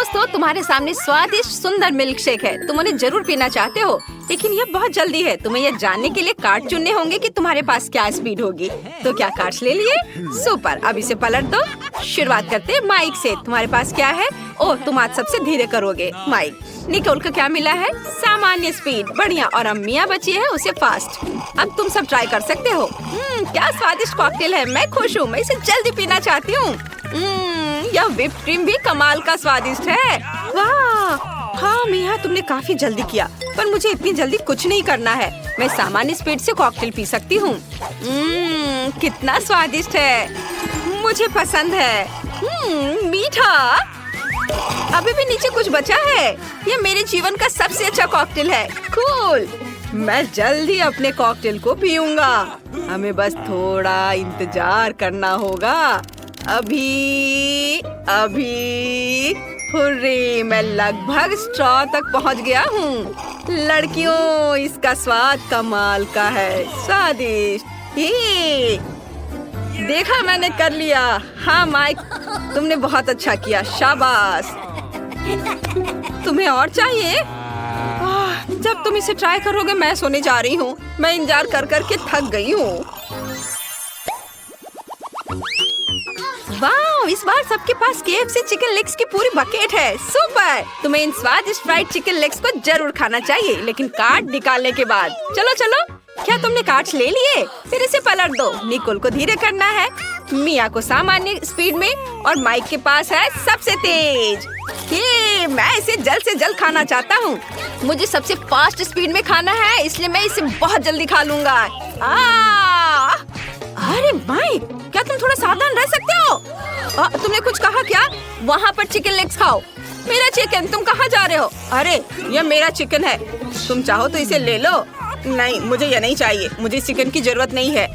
दोस्तों, तुम्हारे सामने स्वादिष्ट सुंदर मिल्क शेक है। तुम उन्हें जरूर पीना चाहते हो, लेकिन यह बहुत जल्दी है। तुम्हें यह जानने के लिए कार्ड चुनने होंगे कि तुम्हारे पास क्या स्पीड होगी। तो क्या कार्ड्स ले लिए? सुपर। अब इसे पलट दो। शुरुआत करते हैं माइक से। तुम्हारे पास क्या है? ओह, तुम आज सबसे धीरे करोगे। माइक। निकोल को क्या मिला है? सामान्य स्पीड। बढ़िया। और अम्मिया बची है, उसे फास्ट। अब तुम सब ट्राई कर सकते हो। क्या स्वादिष्ट कॉकटेल है। मैं खुश हूँ। मैं इसे जल्दी पीना चाहती हूँ। यह व्हिप क्रीम भी कमाल का स्वादिष्ट है। वाह! हाँ मिया, तुमने काफी जल्दी किया, पर मुझे इतनी जल्दी कुछ नहीं करना है। मैं सामान्य स्पीड से कॉकटेल पी सकती हूँ। कितना स्वादिष्ट है। मुझे पसंद है। मीठा। अभी भी नीचे कुछ बचा है। ये मेरे जीवन का सबसे अच्छा कॉकटेल है। कूल। मैं जल्दी अपने कॉकटेल को पीऊंगा। हमें बस थोड़ा इंतजार करना होगा। अभी हुर्रे, मैं लगभग स्ट्रॉ तक पहुंच गया हूँ। लड़कियों, इसका स्वाद कमाल का है। स्वादिष्ट। ये देखा, मैंने कर लिया। हाँ माइक, तुमने बहुत अच्छा किया। शाबाश। तुम्हें और चाहिए? जब तुम इसे ट्राई करोगे मैं सोने जा रही हूँ। मैं इंतजार कर कर के थक गई हूँ। वाह, इस बार सबके पास KFC चिकन लेग्स की पूरी बकेट है। सुपर। तुम्हें इन स्वादिष्ट फ्राइड चिकन लेग्स को जरूर खाना चाहिए, लेकिन कार्ड निकालने के बाद। चलो चलो। क्या तुमने कार्ड्स ले लिए? फिर इसे पलट दो। निकोल को धीरे करना है, मिया को सामान्य स्पीड में, और माइक के पास है सबसे तेज। मैं इसे जल्द से जल्द खाना चाहता हूँ। मुझे सबसे फास्ट स्पीड में खाना है, इसलिए मैं इसे बहुत जल्दी खा लूंगा। अरे माइक, क्या तुम थोड़ा सावधान रह सकते हो? तुमने कुछ कहा क्या? वहाँ पर चिकन लेग्स खाओ। मेरा चिकन, तुम कहाँ जा रहे हो? अरे, यह मेरा चिकन है। तुम चाहो तो इसे ले लो। नहीं, मुझे यह नहीं चाहिए। मुझे चिकन की जरूरत नहीं है।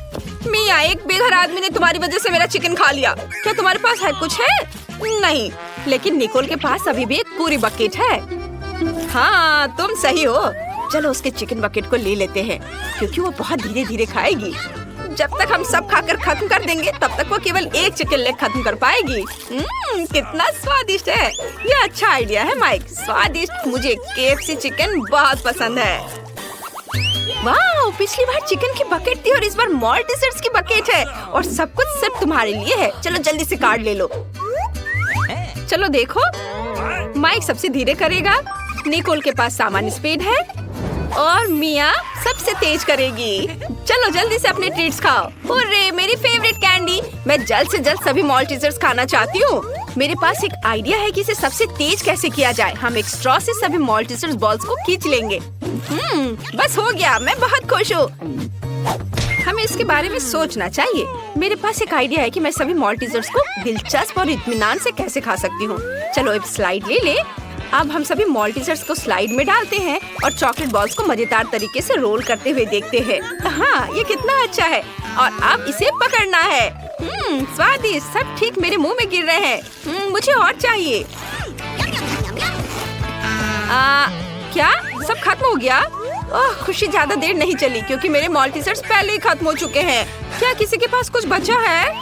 मिया, एक बेघर आदमी ने तुम्हारी वजह से मेरा चिकन खा लिया। क्या तुम्हारे पास है कुछ है? नहीं, लेकिन निकोल के पास अभी भी एक पूरी बकेट है। हाँ, तुम सही हो। चलो उसके चिकन बकेट को ले लेते हैं, क्योंकि वो बहुत धीरे धीरे खाएगी। जब तक हम सब खाकर खत्म कर देंगे, तब तक वो केवल एक चिकन लेग खत्म कर पाएगी। कितना स्वादिष्ट है। ये अच्छा आइडिया है माइक। स्वादिष्ट। मुझे KFC चिकन बहुत पसंद है। वाह, पिछली बार चिकन की बकेट थी और इस बार मॉल्टीसर्स की बकेट है, और सब कुछ सिर्फ तुम्हारे लिए है। चलो जल्दी से कार्ड ले लो। चलो देखो, माइक सबसे धीरे करेगा, निकोल के पास सामान्य स्पीड है, और मिया सबसे तेज करेगी। चलो जल्दी से अपने ट्रीट्स खाओ। हुर्रे, मेरी फेवरेट कैंडी। मैं जल्द से जल्द सभी मॉल्टीसर्स खाना चाहती हूँ। मेरे पास एक आइडिया है कि इसे सबसे तेज कैसे किया जाए। हम एक स्ट्रॉ से सभी मॉल्टीसर्स बॉल्स को खींच लेंगे। बस हो गया। मैं बहुत खुश हूँ। हमें इसके बारे में सोचना चाहिए। मेरे पास एक आइडिया है कि मैं सभी मॉल्टीसर्स को दिलचस्प और इत्मीनान से कैसे खा सकती हूँ। चलो एक स्लाइड ले ले। अब हम सभी मॉल्टीसर्स को स्लाइड में डालते हैं और चॉकलेट बॉल्स को मजेदार तरीके से रोल करते हुए देखते हैं। हाँ, ये कितना अच्छा है। और अब इसे पकड़ना है। स्वादिष्ट। सब ठीक मेरे मुंह में गिर रहे हैं। मुझे और चाहिए। क्या सब खत्म हो गया? ओह, खुशी ज्यादा देर नहीं चली, क्योंकि मेरे मॉल्टीसर्स पहले ही खत्म हो चुके हैं। क्या किसी के पास कुछ बचा है?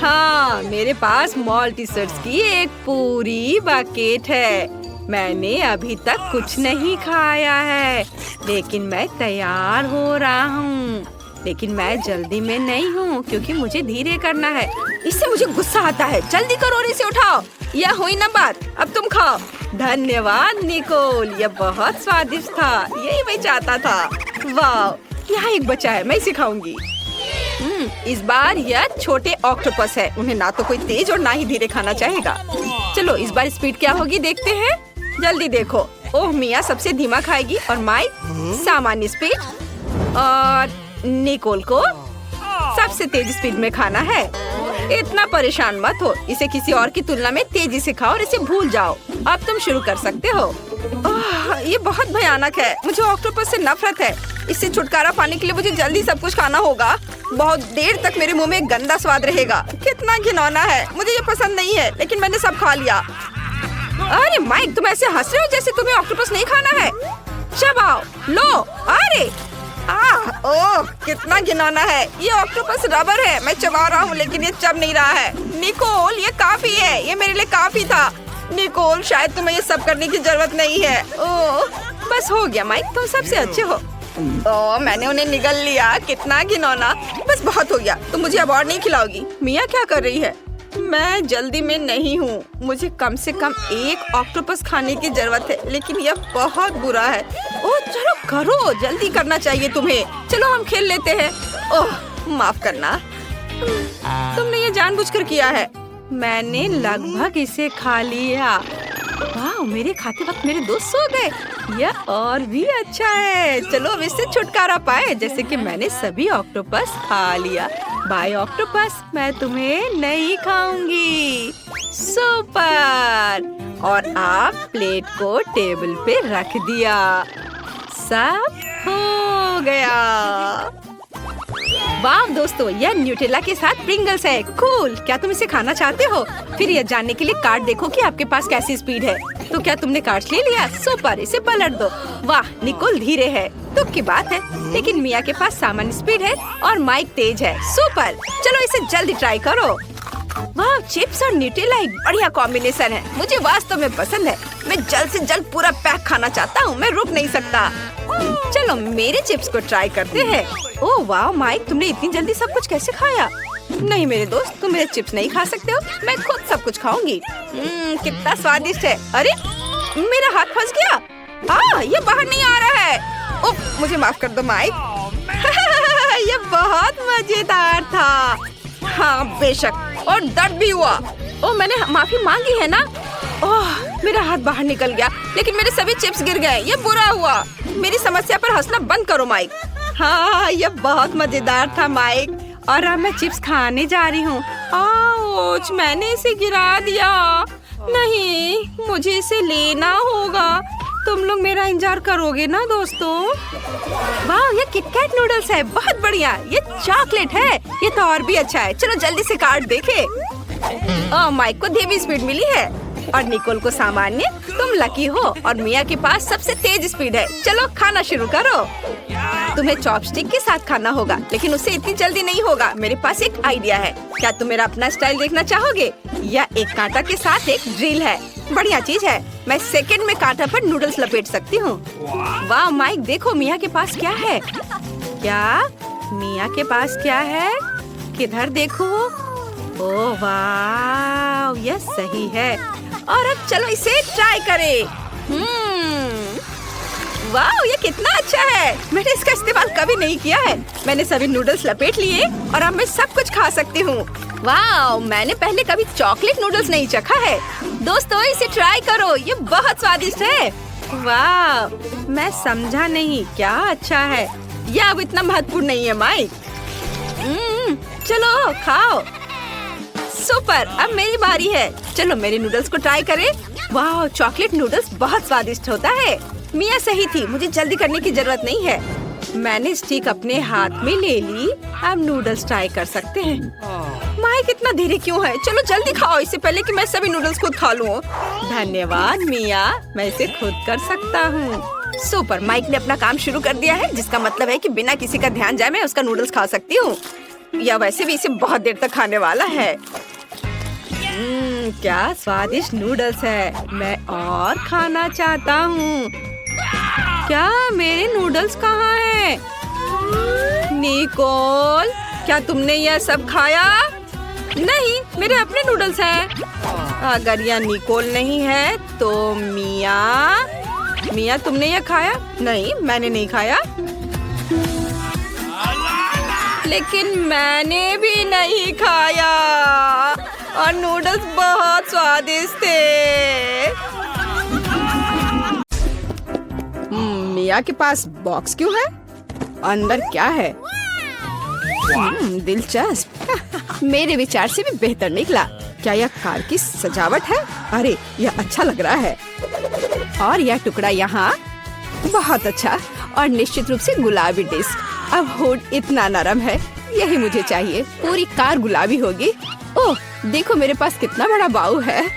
हाँ, मेरे पास मॉल्टीसर्स की एक पूरी बकेट है। मैंने अभी तक कुछ नहीं खाया है, लेकिन मैं तैयार हो रहा हूँ। लेकिन मैं जल्दी में नहीं हूँ, क्योंकि मुझे धीरे करना है। इससे मुझे गुस्सा आता है। जल्दी करो और इसे उठाओ। यह हुई ना बात। अब तुम खाओ। धन्यवाद निकोल, यह बहुत स्वादिष्ट था। यही मैं चाहता था। वाह, यहाँ एक बचा है, मैं इसे खाऊंगी। इस बार यह छोटे ऑक्टोपस है। उन्हें ना तो कोई तेज और ना ही धीरे खाना चाहेगा। चलो इस बार स्पीड क्या होगी देखते हैं। जल्दी देखो। ओह, मिया सबसे धीमा खाएगी, और माइक सामान्य स्पीड, और निकोल को सबसे तेज स्पीड में खाना है। इतना परेशान मत हो। इसे किसी और की तुलना में तेजी से खाओ और इसे भूल जाओ। अब तुम शुरू कर सकते हो। ये बहुत भयानक है। मुझे ऑक्टोपस से नफरत है। इससे छुटकारा पाने के लिए मुझे जल्दी सब कुछ खाना होगा। बहुत देर तक मेरे मुंह में गंदा स्वाद रहेगा। कितना घिनौना है। मुझे ये पसंद नहीं है, लेकिन मैंने सब खा लिया। अरे माइक, तुम ऐसे हंस रहे हो जैसे तुम्हें ऑक्टोपस नहीं खाना है। चबाओ, लो। अरे ओह, कितना घिनौना है। ये ऑक्टोपस रबर है। मैं चबा रहा हूँ, लेकिन ये चब नहीं रहा है। निकोल, ये काफी है। ये मेरे लिए काफी था। निकोल, शायद तुम्हें ये सब करने की जरूरत नहीं है। ओह, बस हो गया माइक, तुम सबसे अच्छे हो। ओह, मैंने उन्हें निगल लिया, कितना घिनौना। बस बहुत हो गया, तुम मुझे अब और नहीं खिलाओगी। मिया क्या कर रही है? मैं जल्दी में नहीं हूँ, मुझे कम से कम एक ऑक्टोपस खाने की जरूरत है, लेकिन यह बहुत बुरा है। ओह चलो करो, जल्दी करना चाहिए तुम्हें। चलो हम खेल लेते हैं। ओह माफ करना, तुमने ये जानबूझकर किया है। मैंने लगभग इसे खा लिया। वाह, मेरे खाते वक्त मेरे दोस्त सो गए। यह और भी अच्छा है। चलो अब इससे छुटकारा पाए, जैसे कि मैंने सभी ऑक्टोपस खा लिया। बाय ऑक्टोपस, मैं तुम्हें नहीं खाऊंगी। सुपर। और आप प्लेट को टेबल पे रख दिया। सब हो गया। वाह दोस्तों, यह न्यूटेला के साथ प्रिंगल्स है। कूल। क्या तुम इसे खाना चाहते हो? फिर यह जानने के लिए कार्ड देखो कि आपके पास कैसी स्पीड है। तो क्या तुमने कार्ड्स ले लिया? सुपर, इसे पलट दो। वाह, निकोल धीरे है, दुख की बात है, लेकिन मिया के पास सामान्य स्पीड है और माइक तेज है। सुपर, चलो इसे जल्दी ट्राई करो। वाह, चिप्स और न्यूटेला एक बढ़िया कॉम्बिनेशन है। मुझे वास्तव में पसंद है। मैं जल्द से जल्द पूरा पैक खाना चाहता हूँ, मैं रुक नहीं सकता। चलो मेरे चिप्स को ट्राई करते हैं। ओह वाह माइक, तुमने इतनी जल्दी सब कुछ कैसे खाया? नहीं मेरे दोस्त, तुम मेरे चिप्स नहीं खा सकते हो, मैं खुद सब कुछ खाऊंगी। कितना स्वादिष्ट है। अरे मेरा हाथ फंस गया। ये बाहर नहीं आ रहा है। ओह मुझे माफ कर दो माइक। ये बहुत मजेदार था। हाँ बेशक, और दर्द भी हुआ। ओह मैंने माफी मांगी है ना। ओह मेरा हाथ बाहर निकल गया, लेकिन मेरे सभी चिप्स गिर गए। ये बुरा हुआ। मेरी समस्या पर हंसना बंद करो माइक। हाँ ये बहुत मजेदार था माइक, और अब मैं चिप्स खाने जा रही हूँ। आउच, मैंने इसे गिरा दिया। नहीं, मुझे इसे लेना होगा। तुम लोग मेरा इंतजार करोगे ना दोस्तों? वाह, ये किटकैट नूडल्स है, बहुत बढ़िया। ये चॉकलेट है, ये तो और भी अच्छा है। चलो जल्दी से कार्ड देखे। माइक को धीमी स्पीड मिली है और निकोल को सामान्य। तुम लकी हो और मिया के पास सबसे तेज स्पीड है। चलो खाना शुरू करो। तुम्हें चॉपस्टिक के साथ खाना होगा, लेकिन उससे इतनी जल्दी नहीं होगा। मेरे पास एक आइडिया है। क्या तुम मेरा अपना स्टाइल देखना चाहोगे? या एक कांटा के साथ एक ड्रिल है, बढ़िया चीज है। मैं सेकंड में कांटा पर नूडल्स लपेट सकती हूँ। वाह माइक, देखो मिया के पास क्या है। क्या मिया के पास क्या है? किधर देखो। ओह वाह, यह सही है। और अब चलो इसे ट्राई करें। वाह, ये कितना अच्छा है। मैंने इसका इस्तेमाल कभी नहीं किया है। मैंने सभी नूडल्स लपेट लिए और अब मैं सब कुछ खा सकती हूँ। वाह, मैंने पहले कभी चॉकलेट नूडल्स नहीं चखा है। दोस्तों इसे ट्राई करो, ये बहुत स्वादिष्ट है। वाह, मैं समझा नहीं, क्या अच्छा है। यह अब इतना महत्वपूर्ण नहीं है माइक। चलो खाओ। सुपर, अब मेरी बारी है। चलो मेरे नूडल्स को ट्राई करें। वाह, चॉकलेट नूडल्स बहुत स्वादिष्ट होता है। मिया सही थी, मुझे जल्दी करने की जरूरत नहीं है। मैंने स्टिक अपने हाथ में ले ली। अब नूडल्स ट्राई कर सकते हैं। माइक इतना धीरे क्यों है? चलो जल्दी खाओ, इससे पहले कि मैं सभी नूडल्स खुद खा लूं। धन्यवाद मिया, मैं इसे खुद कर सकता हूँ। सुपर, माइक ने अपना काम शुरू कर दिया है, जिसका मतलब है कि बिना किसी का ध्यान जाए मैं उसका नूडल्स खा सकती हूँ। या वैसे भी इसे बहुत देर तक खाने वाला है। क्या स्वादिष्ट नूडल्स है। मैं और खाना चाहता हूँ। क्या मेरे नूडल्स कहाँ हैं? निकोल, क्या तुमने यह सब खाया? नहीं, मेरे अपने नूडल्स हैं। अगर यह निकोल नहीं है तो मिया तुमने यह खाया? नहीं, मैंने नहीं खाया। लेकिन मैंने भी नहीं खाया और नूडल्स बहुत स्वादिष्ट थे। मिया के पास बॉक्स क्यों है? अंदर क्या है? दिलचस्प। मेरे विचार से भी बेहतर निकला। क्या यह कार की सजावट है? अरे यह अच्छा लग रहा है। और यह टुकड़ा यहाँ, बहुत अच्छा। और निश्चित रूप से गुलाबी डिस्क। अब हुड इतना नरम है, यही मुझे चाहिए। पूरी कार गुलाबी होगी। ओह देखो मेरे पास कितना बड़ा बाऊ है।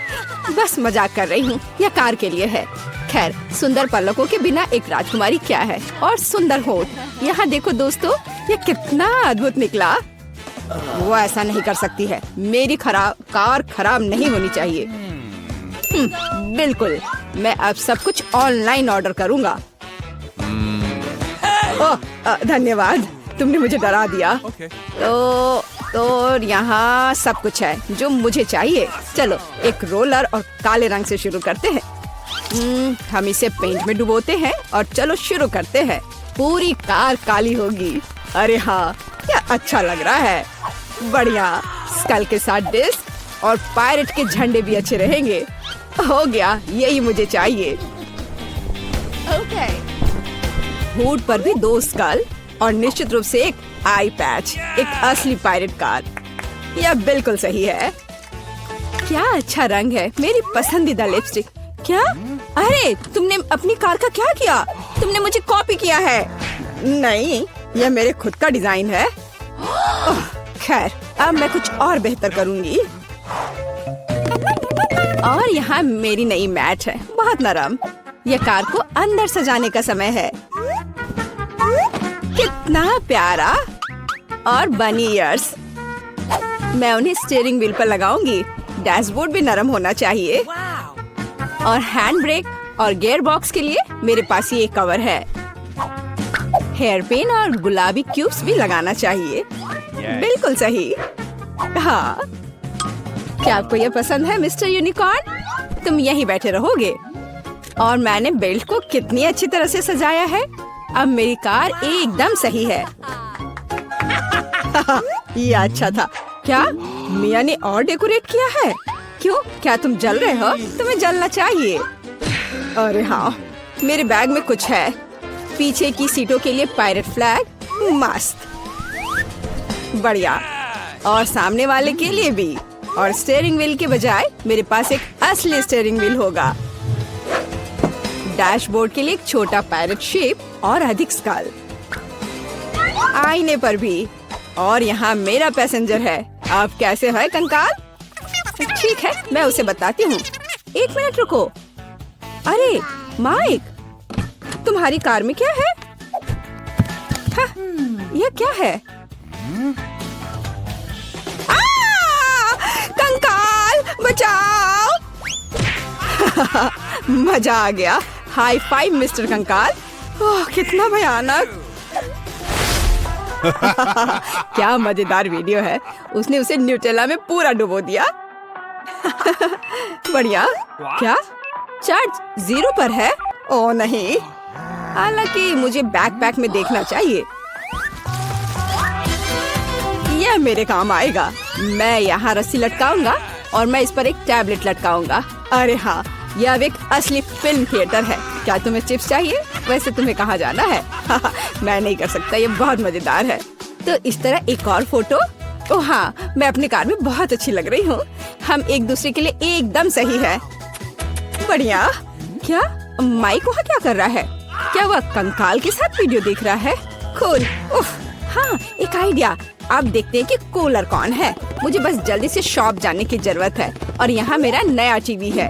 बस मजाक कर रही हूँ, यह कार के लिए है। खैर, सुंदर पलकों के बिना एक राजकुमारी क्या है। और सुंदर होठ। यहाँ देखो दोस्तों, यह कितना अद्भुत निकला। वो ऐसा नहीं कर सकती है। मेरी कार खराब नहीं होनी चाहिए। बिल्कुल, मैं अब सब कुछ ऑनलाइन ऑर्डर करूँगा। ओह, धन्यवाद, तुमने मुझे डरा दिया। तो यहाँ सब कुछ है जो मुझे चाहिए। चलो एक रोलर और काले रंग से शुरू करते हैं। हम इसे पेंट में डुबोते हैं और चलो शुरू करते हैं। पूरी कार काली होगी। अरे हाँ, क्या अच्छा लग रहा है। बढ़िया, स्कल के साथ डिस्क और पायरेट के झंडे भी अच्छे रहेंगे। हो गया, यही मुझे चाहिए। ओके। हुड पर भी 2 स्कल और निश्चित रूप से एक आई पैच, एक असली पायरेट कार। यह बिल्कुल सही है। क्या अच्छा रंग है, मेरी पसंदीदा लिपस्टिक। क्या? अरे तुमने अपनी कार का क्या किया? तुमने मुझे कॉपी किया है। नहीं, यह मेरे खुद का डिजाइन है। खैर, अब मैं कुछ और बेहतर करूंगी। और यहाँ मेरी नई मैट है, बहुत नरम। यह कार को अंदर सजाने का समय है। कितना प्यारा। और बनी ईयर्स, मैं उन्हें स्टीयरिंग व्हील पर लगाऊंगी। डैशबोर्ड भी नरम होना चाहिए। और हैंड ब्रेक और गियर बॉक्स के लिए मेरे पास ये कवर है। हेयर पिन और गुलाबी क्यूब्स भी लगाना चाहिए। बिल्कुल सही। हाँ, क्या आपको यह पसंद है मिस्टर यूनिकॉर्न? तुम यहीं बैठे रहोगे। और मैंने बेल्ट को कितनी अच्छी तरह से सजाया है। अब मेरी कार एकदम सही है। ये अच्छा था। क्या मिया ने और डेकोरेट किया है? क्यों, क्या तुम जल रहे हो? तुम्हें जलना चाहिए। अरे हाँ, मेरे बैग में कुछ है। पीछे की सीटों के लिए पायरेट फ्लैग, मस्त। बढ़िया। और सामने वाले के लिए भी। और स्टीयरिंग व्हील के बजाय मेरे पास एक असली स्टीयरिंग व्हील होगा। डैशबोर्ड के लिए एक छोटा पायरेट शेप और अधिक स्कल। आईने पर भी। और यहाँ मेरा पैसेंजर है। आप कैसे है कंकाल? ठीक है, मैं उसे बताती हूँ। 1 मिनट रुको। अरे माइक, तुम्हारी कार में क्या है? हाँ, यह क्या है? कंकाल बचाओ। मजा आ गया। हाई फाइव मिस्टर कंकाल। ओह, कितना भयानक। क्या मजेदार वीडियो है। उसने उसे न्यूटेला में पूरा डुबो दिया। बढ़िया। क्या चार्ज 0 पर है? ओह नहीं, हालांकि मुझे बैकपैक में देखना चाहिए। यह मेरे काम आएगा। मैं यहाँ रस्सी लटकाऊंगा और मैं इस पर एक टैबलेट लटकाऊंगा। अरे हाँ, यह अब एक असली फिल्म थिएटर है। क्या तुम्हें चिप्स चाहिए? वैसे तुम्हें कहाँ जाना है? मैं नहीं कर सकता, ये बहुत मजेदार है। तो इस तरह एक और फोटो। ओह हाँ, मैं अपनी कार में बहुत अच्छी लग रही हूँ। हम एक दूसरे के लिए एकदम सही है। बढ़िया। क्या माइक वहाँ क्या कर रहा है? क्या वह कंकाल के साथ वीडियो देख रहा है? कूल। उफ, हाँ, एक आइडिया। अब देखते हैं कि कूलर कौन है। मुझे बस जल्दी से शॉप जाने की जरूरत है। और यहाँ मेरा नया टीवी है।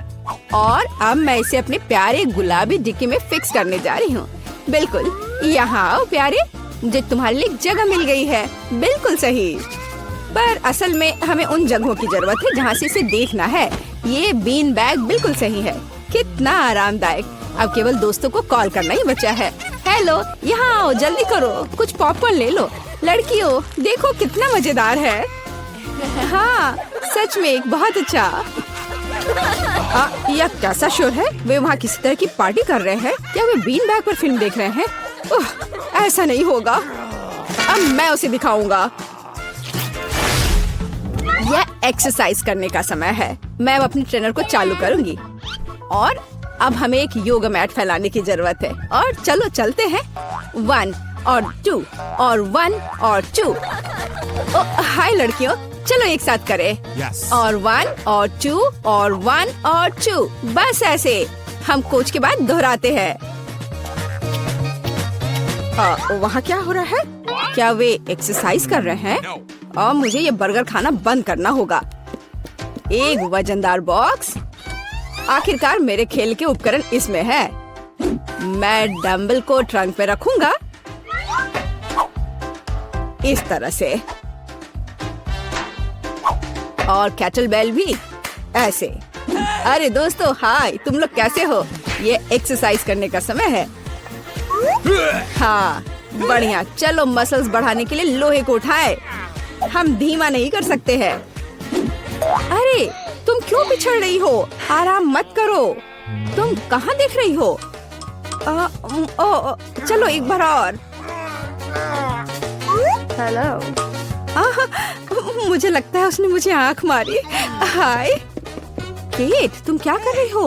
और अब मैं इसे अपने प्यारे गुलाबी डिक्की में फिक्स करने जा रही हूँ। बिल्कुल, यहाँ आओ प्यारे, मुझे तुम्हारे लिए जगह मिल गई है। बिल्कुल सही। पर असल में हमें उन जगहों की जरूरत है जहाँ से इसे देखना है। ये बीन बैग बिल्कुल सही है। कितना आरामदायक। अब केवल दोस्तों को कॉल करना ही बचा है। हेलो, यहाँ आओ, जल्दी करो, कुछ पॉपकॉर्न ले लो। लड़कियों, देखो कितना मजेदार है। हाँ, सच में एक बहुत अच्छा। यह कैसा शोर है? वे वहाँ किसी तरह की पार्टी कर रहे हैं? क्या वे बीन बैग पर फिल्म देख रहे हैं? ऐसा नहीं होगा। अब मैं उसे दिखाऊंगा। यह एक्सरसाइज करने का समय है। मैं अब अपनी ट्रेनर को चालू करूंगी। और अब हमें एक योगा मैट फैलाने की जरूरत है। और चलो चलते हैं। 1 और 2 और 1 और 2। हाय लड़कियों, चलो एक साथ करें। और 1 और 2 और 1 और 2। बस ऐसे हम कोच के बाद दोहराते हैं। वहाँ क्या हो रहा है? क्या वे एक्सरसाइज कर रहे हैं? और मुझे ये बर्गर खाना बंद करना होगा। एक वजनदार बॉक्स। आखिरकार मेरे खेल के उपकरण इसमें है। मैं डंबल को ट्रंक पे रखूंगा इस तरह से। और कैटल बेल भी ऐसे। अरे दोस्तों हाय, तुम लोग कैसे हो? ये एक्सरसाइज करने का समय है। हाँ बढ़िया, चलो मसल्स बढ़ाने के लिए लोहे को उठाए। हम धीमा नहीं कर सकते हैं। अरे तुम क्यों पिछड़ रही हो? आराम मत करो। तुम कहाँ देख रही हो? चलो एक बार और। हेलो। मुझे लगता है उसने मुझे आंख मारी। हाय केट, तुम क्या कर रही हो?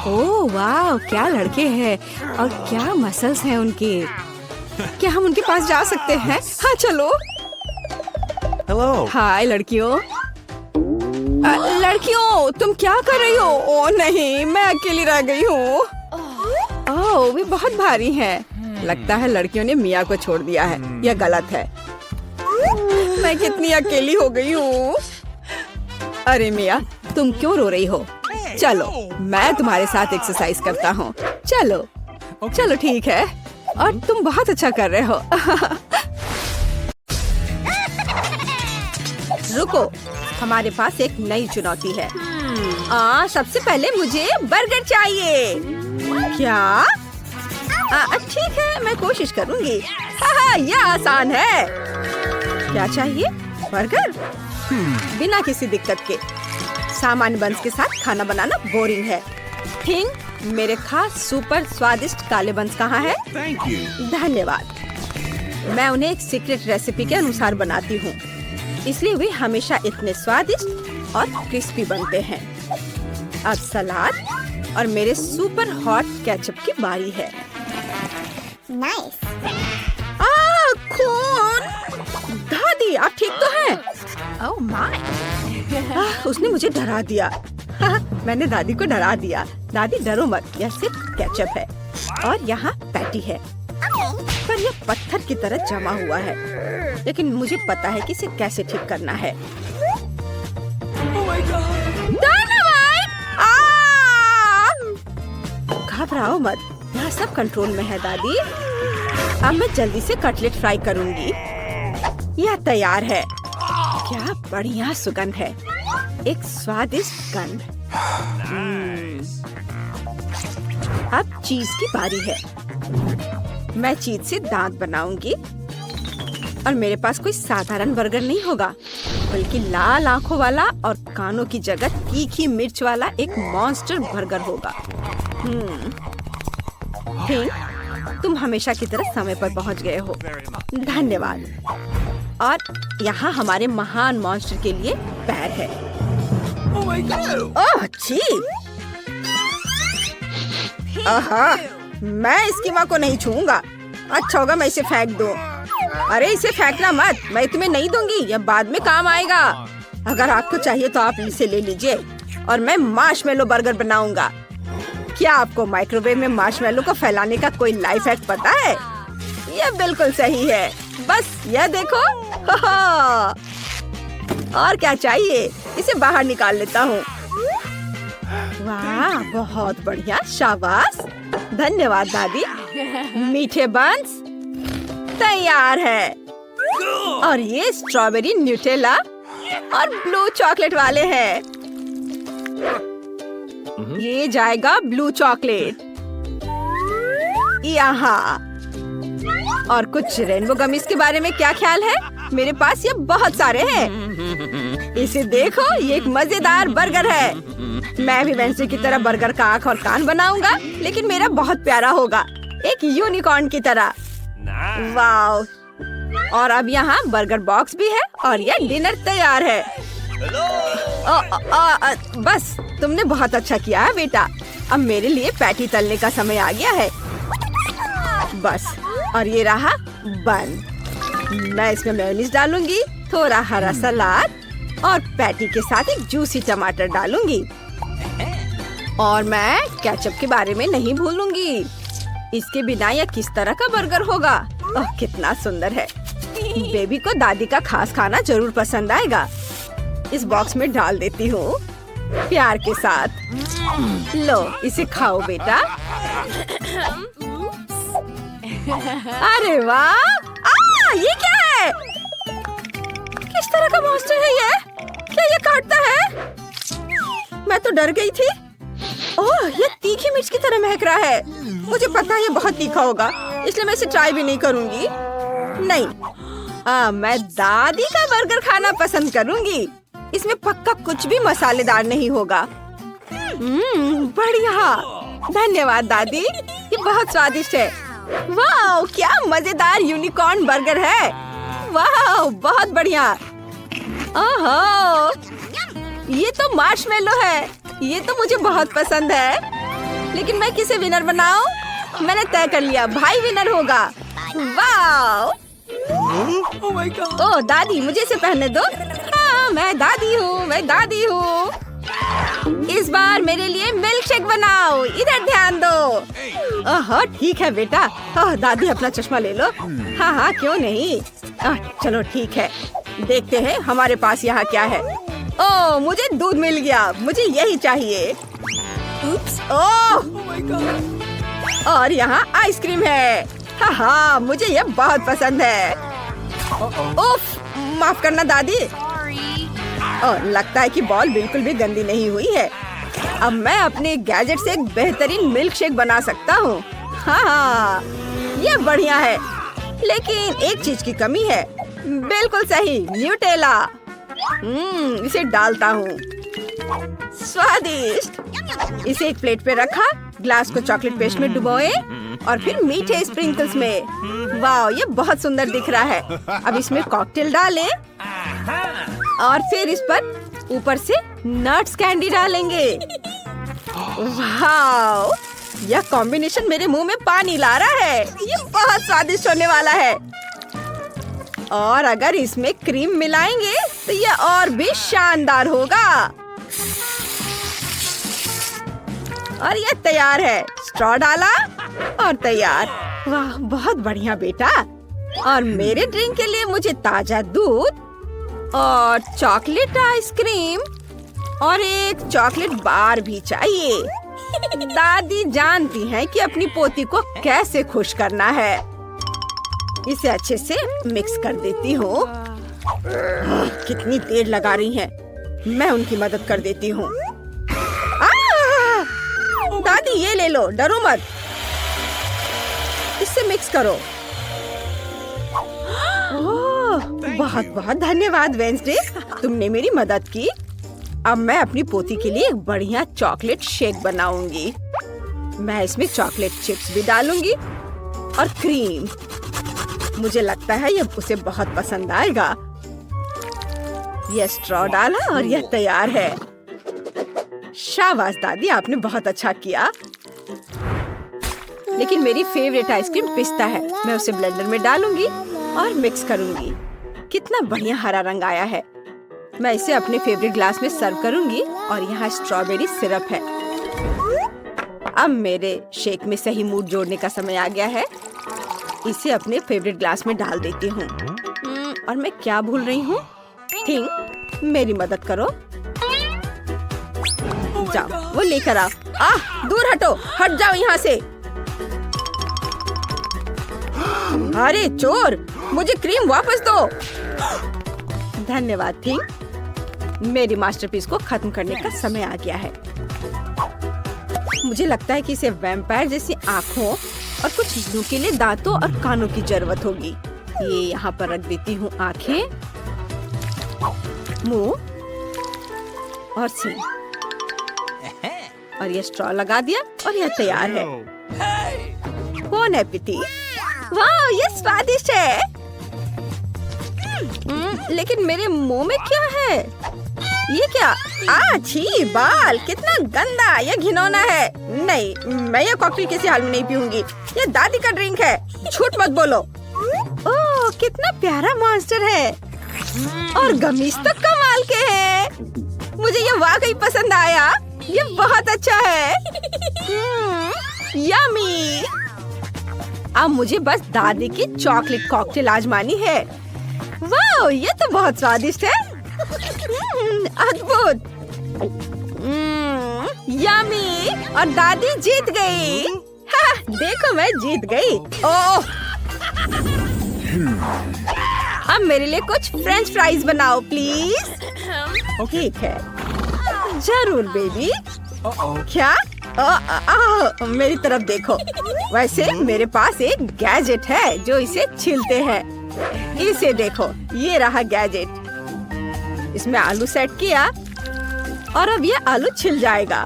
ओह वाह, क्या लड़के हैं और क्या मसल्स हैं उनके। क्या हम उनके पास जा सकते हैं? हाँ चलो। हेलो। हाय लड़कियों। लड़कियों तुम क्या कर रही हो? ओ नहीं, मैं अकेली रह गई हूँ। ओह वे बहुत भारी हैं। लगता है लड़कियों ने मिया को छोड़ दिया है। यह गलत है। मैं कितनी अकेली हो गई हूँ। अरे मिया, तुम क्यों रो रही हो? चलो मैं तुम्हारे साथ एक्सरसाइज करता हूँ। चलो चलो ठीक है। और तुम बहुत अच्छा कर रहे हो। रुको, हमारे पास एक नई चुनौती है। सबसे पहले मुझे बर्गर चाहिए। क्या? ठीक है, मैं कोशिश करूंगी। यह आसान है। क्या चाहिए? बर्गर? बिना किसी दिक्कत के। सामान्य बंस के साथ खाना बनाना बोरिंग है। थिंग, मेरे खास सुपर स्वादिष्ट काले बंस कहाँ है? धन्यवाद। मैं उन्हें एक सीक्रेट रेसिपी के अनुसार बनाती हूँ, इसलिए वे हमेशा इतने स्वादिष्ट और क्रिस्पी बनते हैं। अब सलाद और मेरे सुपर हॉट केचप की बारी है। Nice. खून! दादी आप ठीक तो हैं? Oh my. उसने मुझे डरा दिया। मैंने दादी को डरा दिया। दादी डरो मत, यह सिर्फ केचप है और यहाँ पैटी है। पर यह पत्थर की तरह जमा हुआ है, लेकिन मुझे पता है कि इसे कैसे ठीक करना है। डायनामाइट! घबराओ मत, यहाँ सब कंट्रोल में है दादी। अब मैं जल्दी से कटलेट फ्राई करूँगी। यह तैयार है। क्या बढ़िया सुगंध है, एक स्वादिष्ट गंध। अब चीज की बारी है। मैं चीज से दांत बनाऊंगी और मेरे पास कोई साधारण बर्गर नहीं होगा, बल्कि लाल आंखों वाला और कानों की जगह तीखी मिर्च वाला एक मॉन्स्टर बर्गर होगा। तुम हमेशा की तरह समय पर पहुंच गए हो। धन्यवाद। और यहाँ हमारे महान मॉन्स्टर के लिए पैर है। ओह छी! मैं इसकी माँ को नहीं छूऊंगा। अच्छा होगा मैं इसे फेंक दूं। अरे इसे फेंकना मत, मैं तुम्हें नहीं दूंगी, यह बाद में काम आएगा। अगर आपको चाहिए तो आप इसे ले लीजिए और मैं मार्शमेलो बर्गर बनाऊंगा। क्या आपको माइक्रोवेव में मार्शमेलो को फैलाने का कोई लाइफ हैक पता है? यह बिल्कुल सही है। बस यह देखो। और क्या चाहिए? इसे बाहर निकाल लेता हूँ। वाह बहुत बढ़िया, शाबाश। धन्यवाद दादी। मीठे बंस तैयार है। और ये स्ट्रॉबेरी न्यूटेला और ब्लू चॉकलेट वाले हैं। ये जाएगा ब्लू चॉकलेट यहाँ। और कुछ रेनबो गमीज के बारे में क्या ख्याल है? मेरे पास ये बहुत सारे हैं। इसे देखो, ये एक मजेदार बर्गर है। मैं भी वेंसडे की तरह बर्गर का आँख और कान बनाऊंगा, लेकिन मेरा बहुत प्यारा होगा, एक यूनिकॉर्न की तरह। वाव! और अब यहाँ बर्गर बॉक्स भी है और यह डिनर तैयार है। बस तुमने बहुत अच्छा किया है बेटा। अब मेरे लिए पैटी तलने का समय आ गया है। बस, और ये रहा बन। मैं इसमें मेयोनीज डालूंगी, थोड़ा हरा सलाद और पैटी के साथ एक जूसी टमाटर डालूंगी। और मैं केचप के बारे में नहीं भूलूंगी। इसके बिना यह किस तरह का बर्गर होगा? ओह कितना सुंदर है। बेबी को दादी का खास खाना जरूर पसंद आएगा। इस बॉक्स में डाल देती हूँ प्यार के साथ। लो इसे खाओ बेटा। अरे वाह! ये क्या है? किस तरह का मॉन्स्टर है ये? क्या ये काटता है? मैं तो डर गई थी। ओह, ये तीखी मिर्च की तरह महक रहा है। मुझे पता है ये बहुत तीखा होगा, इसलिए मैं इसे ट्राई भी नहीं करूंगी। नहीं, मैं दादी का बर्गर खाना पसंद करूंगी। इसमें पक्का कुछ भी मसालेदार नहीं होगा। बढ़िया, धन्यवाद दादी, ये बहुत स्वादिष्ट है। वाह, क्या मजेदार यूनिकॉर्न बर्गर है। वाह, बहुत बढ़िया। ओहो, ये तो मार्शमेलो है। ये तो मुझे बहुत पसंद है। लेकिन मैं किसे विनर बनाऊं? मैंने तय कर लिया, भाई विनर होगा। वाह! ओह दादी, मुझे इसे पहनने दो। हाँ, मैं दादी हूँ। इस बार मेरे लिए मिल्क शेक बनाओ। इधर ध्यान दो। ओह, ठीक है बेटा। ओह दादी, अपना चश्मा ले लो। हाँ, क्यों नहीं। चलो ठीक है, देखते हैं हमारे पास यहाँ क्या है। ओह, मुझे दूध मिल गया। मुझे यही चाहिए। ओह, और यहाँ आइसक्रीम है। हाँ, मुझे ये बहुत पसंद है। उफ, माफ करना दादी। और लगता है कि बॉल बिल्कुल भी गंदी नहीं हुई है। अब मैं अपने गैजेट से एक बेहतरीन मिल्क शेक बना सकता हूँ। हाँ, ये बढ़िया है। लेकिन एक चीज की कमी है। बिल्कुल सही, न्यूटेला। इसे डालता हूँ। स्वादिष्ट। इसे एक प्लेट पे रखा, ग्लास को चॉकलेट पेस्ट में डुबोए और फिर मीठे स्प्रिंकल्स में। वाह, ये बहुत सुंदर दिख रहा है। अब इसमें कॉकटेल डालें और फिर इस पर ऊपर से नट्स कैंडी डालेंगे। वाह, यह कॉम्बिनेशन मेरे मुंह में पानी ला रहा है। ये बहुत स्वादिष्ट होने वाला है। और अगर इसमें क्रीम मिलाएंगे तो यह और भी शानदार होगा। और यह तैयार है। स्ट्रॉ डाला और तैयार। वाह, बहुत बढ़िया बेटा। और मेरे ड्रिंक के लिए मुझे ताजा दूध और चॉकलेट आइसक्रीम और एक चॉकलेट बार भी चाहिए। दादी जानती हैं कि अपनी पोती को कैसे खुश करना है। इसे अच्छे से मिक्स कर देती हूँ। कितनी देर लगा रही हैं। मैं उनकी मदद कर देती हूँ। दादी, ये ले लो, डरो मत। इससे मिक्स करो। ओह, बहुत बहुत धन्यवाद वेंसडे, तुमने मेरी मदद की। अब मैं अपनी पोती के लिए एक बढ़िया चॉकलेट शेक बनाऊंगी। मैं इसमें चॉकलेट चिप्स भी डालूंगी और क्रीम। मुझे लगता है ये उसे बहुत पसंद आएगा। यह स्ट्रॉ डाला और यह तैयार है। शाबाश दादी, आपने बहुत अच्छा किया। लेकिन मेरी फेवरेट आइसक्रीम पिस्ता है। मैं उसे ब्लेंडर में डालूंगी और मिक्स करूंगी। कितना बढ़िया हरा रंग आया है। मैं इसे अपने फेवरेट ग्लास में सर्व करूंगी और यहाँ स्ट्रॉबेरी सिरप है। अब मेरे शेक में सही मूड जोड़ने का समय आ गया है। इसे अपने फेवरेट ग्लास में डाल देती हूँ। और मैं क्या भूल रही हूँ? थिंक, मेरी मदद करो। जाओ, वो लेकर आओ। दूर हटो, हट जाओ यहाँ से। अरे चोर, मुझे क्रीम वापस दो। धन्यवाद थिंक। मेरी मास्टरपीस को खत्म करने का समय आ गया है। मुझे लगता है कि इसे वैम्पायर जैसी आँखों और कुछ नुकीले दांतों और कानों की जरूरत होगी। ये यहाँ पर रख देती हूँ। आँखें, मुंह और सींग। और ये स्ट्रॉ लगा दिया और यह तैयार है। Bone appétit. वाह, ये स्वादिष्ट है। लेकिन मेरे मुंह में क्या है? ये क्या? छी, बाल, कितना गंदा। ये घिनौना है। नहीं, मैं ये कॉकटेल किसी हाल में नहीं पीऊंगी। ये दादी का ड्रिंक है। झूठ मत बोलो। ओह, कितना प्यारा मॉन्स्टर है। और गमीज तो कमाल के हैं। मुझे ये वाकई पसंद आया। ये बहुत अच्छा है। यम्मी। अब मुझे बस दादी की चॉकलेट कॉकटेल आजमानी है। वाह, ये तो बहुत स्वादिष्ट है। अद्भुत। यम्मी। और दादी जीत गई। देखो, मैं जीत गई। ओह, अब मेरे लिए कुछ फ्रेंच फ्राइज बनाओ प्लीज। ठीक है। जरूर बेबी। क्या? मेरी तरफ देखो। वैसे मेरे पास एक गैजेट है जो इसे छीलते हैं। इसे देखो, ये रहा गैजेट। इसमें आलू सेट किया और अब ये आलू छिल जाएगा,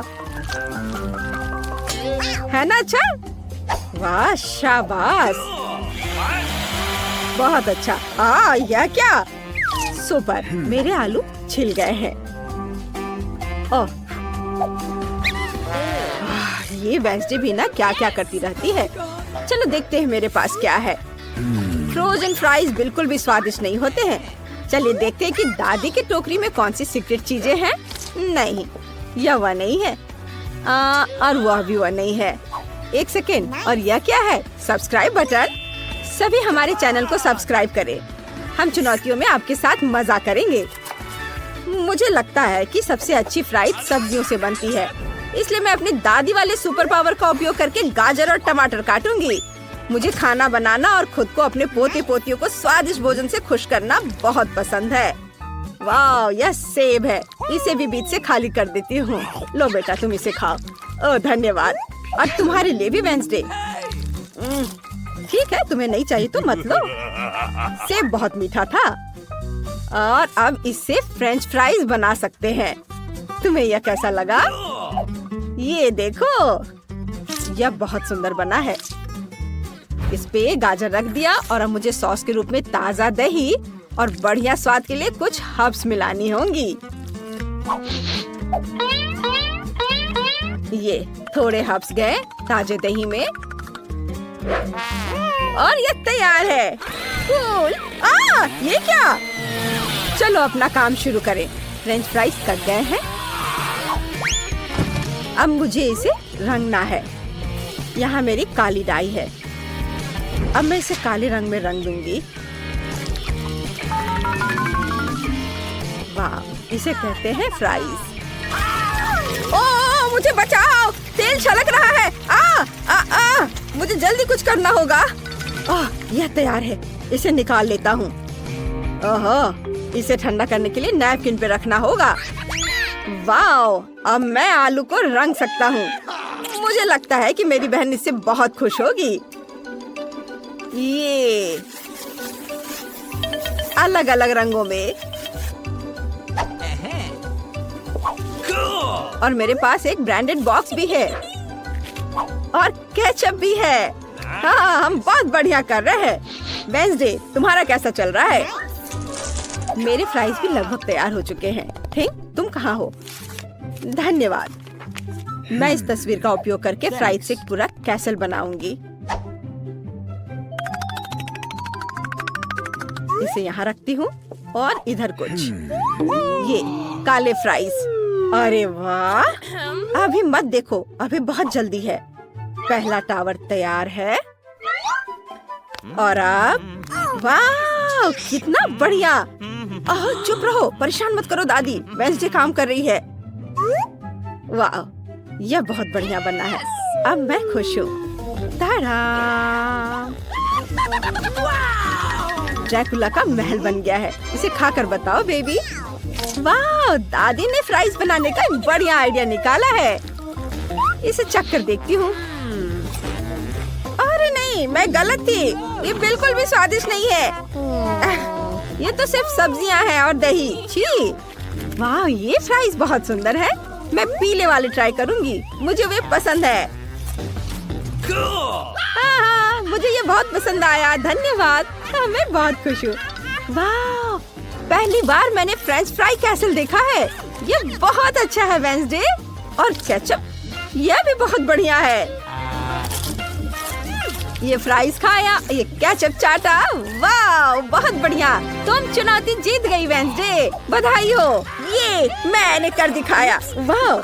है ना? अच्छा, वाह शाबाश, बहुत अच्छा। यह क्या? सुपर, मेरे आलू छिल गए हैं। ओह, ये वेंसडे भी ना क्या क्या करती रहती है। चलो देखते हैं मेरे पास क्या है। फ्रोजन फ्राइज बिल्कुल भी स्वादिष्ट नहीं होते हैं। चलिए देखते हैं कि दादी की टोकरी में कौन सी सीक्रेट चीजें हैं। नहीं, यह वह नहीं है, और वह भी वह नहीं है। एक सेकेंड, और यह क्या है? Subscribe button. सभी हमारे चैनल को सब्सक्राइब करें। हम चुनौतियों में आपके साथ मजा करेंगे। मुझे लगता है कि सबसे अच्छी फ्राइड सब्जियों से बनती है, इसलिए मैं अपनी दादी वाले सुपर पावर का उपयोग करके गाजर और टमाटर काटूंगी। मुझे खाना बनाना और खुद को अपने पोते पोतियों को स्वादिष्ट भोजन से खुश करना बहुत पसंद है। वाह, यह सेब है। इसे भी बीच से खाली कर देती हूँ। लो बेटा, तुम इसे खाओ। ओह धन्यवाद। और तुम्हारे लिए भी वेंसडे। ठीक है, तुम्हें नहीं चाहिए तो मत लो। सेब बहुत मीठा था। और अब इससे फ्रेंच फ्राइज बना सकते हैं। तुम्हें यह कैसा लगा? ये देखो, यह बहुत सुंदर बना है। इस पे गाजर रख दिया और अब मुझे सॉस के रूप में ताजा दही और बढ़िया स्वाद के लिए कुछ हर्ब्स मिलानी होंगी। ये थोड़े हर्ब्स गए ताजे दही में और ये तैयार है। कूल। ये क्या? चलो अपना काम शुरू करें। फ्रेंच फ्राइज कट गए हैं। अब मुझे इसे रंगना है। यहाँ मेरी काली डाई है। अब मैं इसे काले रंग में रंग दूंगी। वाह, इसे कहते हैं फ्राइज। ओह, मुझे बचाओ, तेल छलक रहा है। मुझे जल्दी कुछ करना होगा। यह तैयार है, इसे निकाल लेता हूँ। ओह, इसे ठंडा करने के लिए नैपकिन पे रखना होगा। वाह, अब मैं आलू को रंग सकता हूँ। मुझे लगता है कि मेरी बहन इससे बहुत खुश होगी। ये अलग अलग रंगों में। और मेरे पास एक ब्रांडेड बॉक्स भी है और केचप भी है। हाँ, हम बहुत बढ़िया कर रहे हैं। वेंसडे, तुम्हारा कैसा चल रहा है? मेरे फ्राइज भी लगभग तैयार हो चुके हैं। ठीक, तुम कहाँ हो? धन्यवाद। मैं इस तस्वीर का उपयोग करके फ्राइज से एक पूरा कैसल बनाऊंगी। इसे यहाँ रखती हूँ और इधर कुछ। ये काले फ्राइज। अरे वाह, अभी मत देखो, अभी बहुत जल्दी है। पहला टावर तैयार है और अब वाह, कितना बढ़िया। चुप रहो, परेशान मत करो दादी, वेंसडे काम कर रही है। वाह, यह बहुत बढ़िया बना है। अब मैं खुश हूँ। ताड़ा! ड्रैकुला का महल बन गया है। इसे खाकर बताओ बेबी। वाह, दादी ने फ्राइज बनाने का एक बढ़िया आइडिया निकाला है। इसे चख कर देखती हूँ। अरे नहीं, मैं गलत थी। ये बिल्कुल भी स्वादिष्ट नहीं है। ये तो सिर्फ सब्जियां हैं और दही। छी! वाह, ये फ्राइज बहुत सुंदर है। मैं पीले वाले ट्राई करूंगी, मुझे वे पसंद है। हाँ, मुझे ये बहुत पसंद आया। धन्यवाद। मैं बहुत खुश हूँ। वाह, पहली बार मैंने फ्रेंच फ्राई कैसल देखा है। ये बहुत अच्छा है वेंसडे। और केचप, यह भी बहुत बढ़िया है। ये फ्राइज खाया, ये केचप चाटा। वाह, बहुत बढ़िया। तुम चुनौती जीत गई वेंसडे, बधाई हो। ये मैंने कर दिखाया। वाह,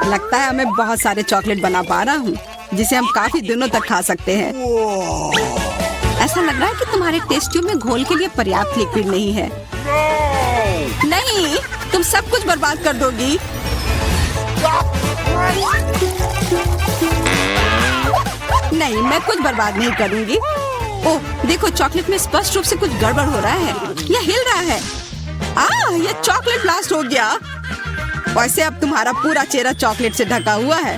लगता है मैं बहुत सारे चॉकलेट बना पा रहा हूँ जिसे हम काफी दिनों तक खा सकते हैं। ऐसा लग रहा है कि तुम्हारे टेस्ट ट्यूब में घोल के लिए पर्याप्त लिक्विड नहीं है। नहीं, तुम सब कुछ बर्बाद कर दोगी। नहीं, मैं कुछ बर्बाद नहीं करूंगी। ओह, देखो, चॉकलेट में स्पष्ट रूप से कुछ गड़बड़ हो रहा है। यह हिल रहा है। यह चॉकलेट ब्लास्ट हो गया। वैसे अब तुम्हारा पूरा चेहरा चॉकलेट से ढका हुआ है।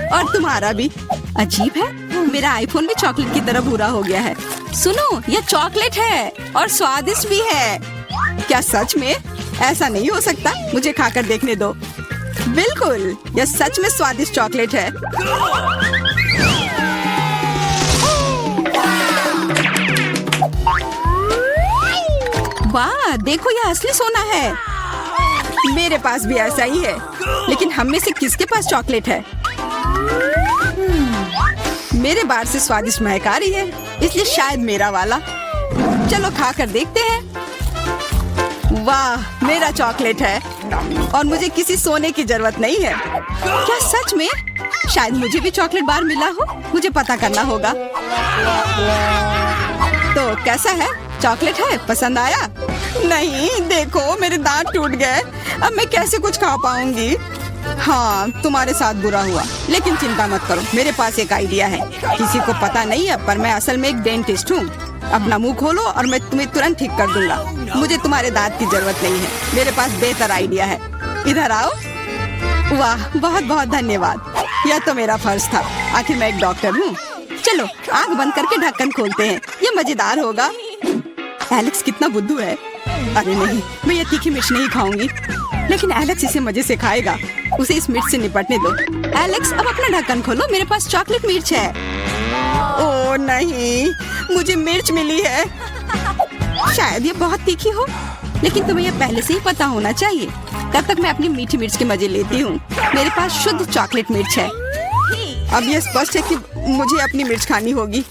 और तुम्हारा भी। अजीब है, मेरा आईफोन भी चॉकलेट की तरह भूरा हो गया है। सुनो, यह चॉकलेट है और स्वादिष्ट भी है। क्या सच में? ऐसा नहीं हो सकता, मुझे खाकर देखने दो। बिल्कुल, यह सच में स्वादिष्ट चॉकलेट है। वाह, देखो यह असली सोना है। मेरे पास भी ऐसा ही है, लेकिन हम में से किसके पास चॉकलेट है? मेरे बाहर से स्वादिष्ट महक आ रही है, इसलिए शायद मेरा वाला। चलो खा कर देखते हैं। वाह, मेरा चॉकलेट है और मुझे किसी सोने की जरूरत नहीं है। क्या सच में? शायद मुझे भी चॉकलेट बार मिला हो, मुझे पता करना होगा। तो कैसा है? चॉकलेट है? पसंद आया? नहीं, देखो मेरे दांत टूट गए, अब मैं कैसे कुछ खा पाऊंगी। हाँ, तुम्हारे साथ बुरा हुआ, लेकिन चिंता मत करो, मेरे पास एक आइडिया है। किसी को पता नहीं है, पर मैं असल में एक डेंटिस्ट हूँ। अपना मुंह खोलो और मैं तुम्हें तुरंत ठीक कर दूंगा। मुझे तुम्हारे दांत की जरूरत नहीं है, मेरे पास बेहतर आइडिया है। इधर आओ। वाह, बहुत बहुत धन्यवाद, यह तो मेरा फर्ज था, आखिर मैं एक डॉक्टर हूँ। चलो आँख बंद करके ढक्कन खोलते हैं, ये मजेदार होगा। एलेक्स कितना बुद्धू है। अरे नहीं, मैं ये तीखी मिर्च नहीं खाऊंगी, लेकिन एलेक्स इसे मजे से खाएगा। उसे इस मिर्च से निपटने दो। एलेक्स, अब अपना ढक्कन खोलो, मेरे पास चॉकलेट मिर्च है। ओह नहीं, मुझे मिर्च मिली है। शायद ये बहुत तीखी हो, लेकिन तुम्हें ये पहले से ही पता होना चाहिए। तब तक मैं अपनी मीठी मिर्च के मजे लेती हूँ। मेरे पास शुद्ध चॉकलेट मिर्च है। अब यह स्पष्ट है कि मुझे अपनी मिर्च खानी होगी।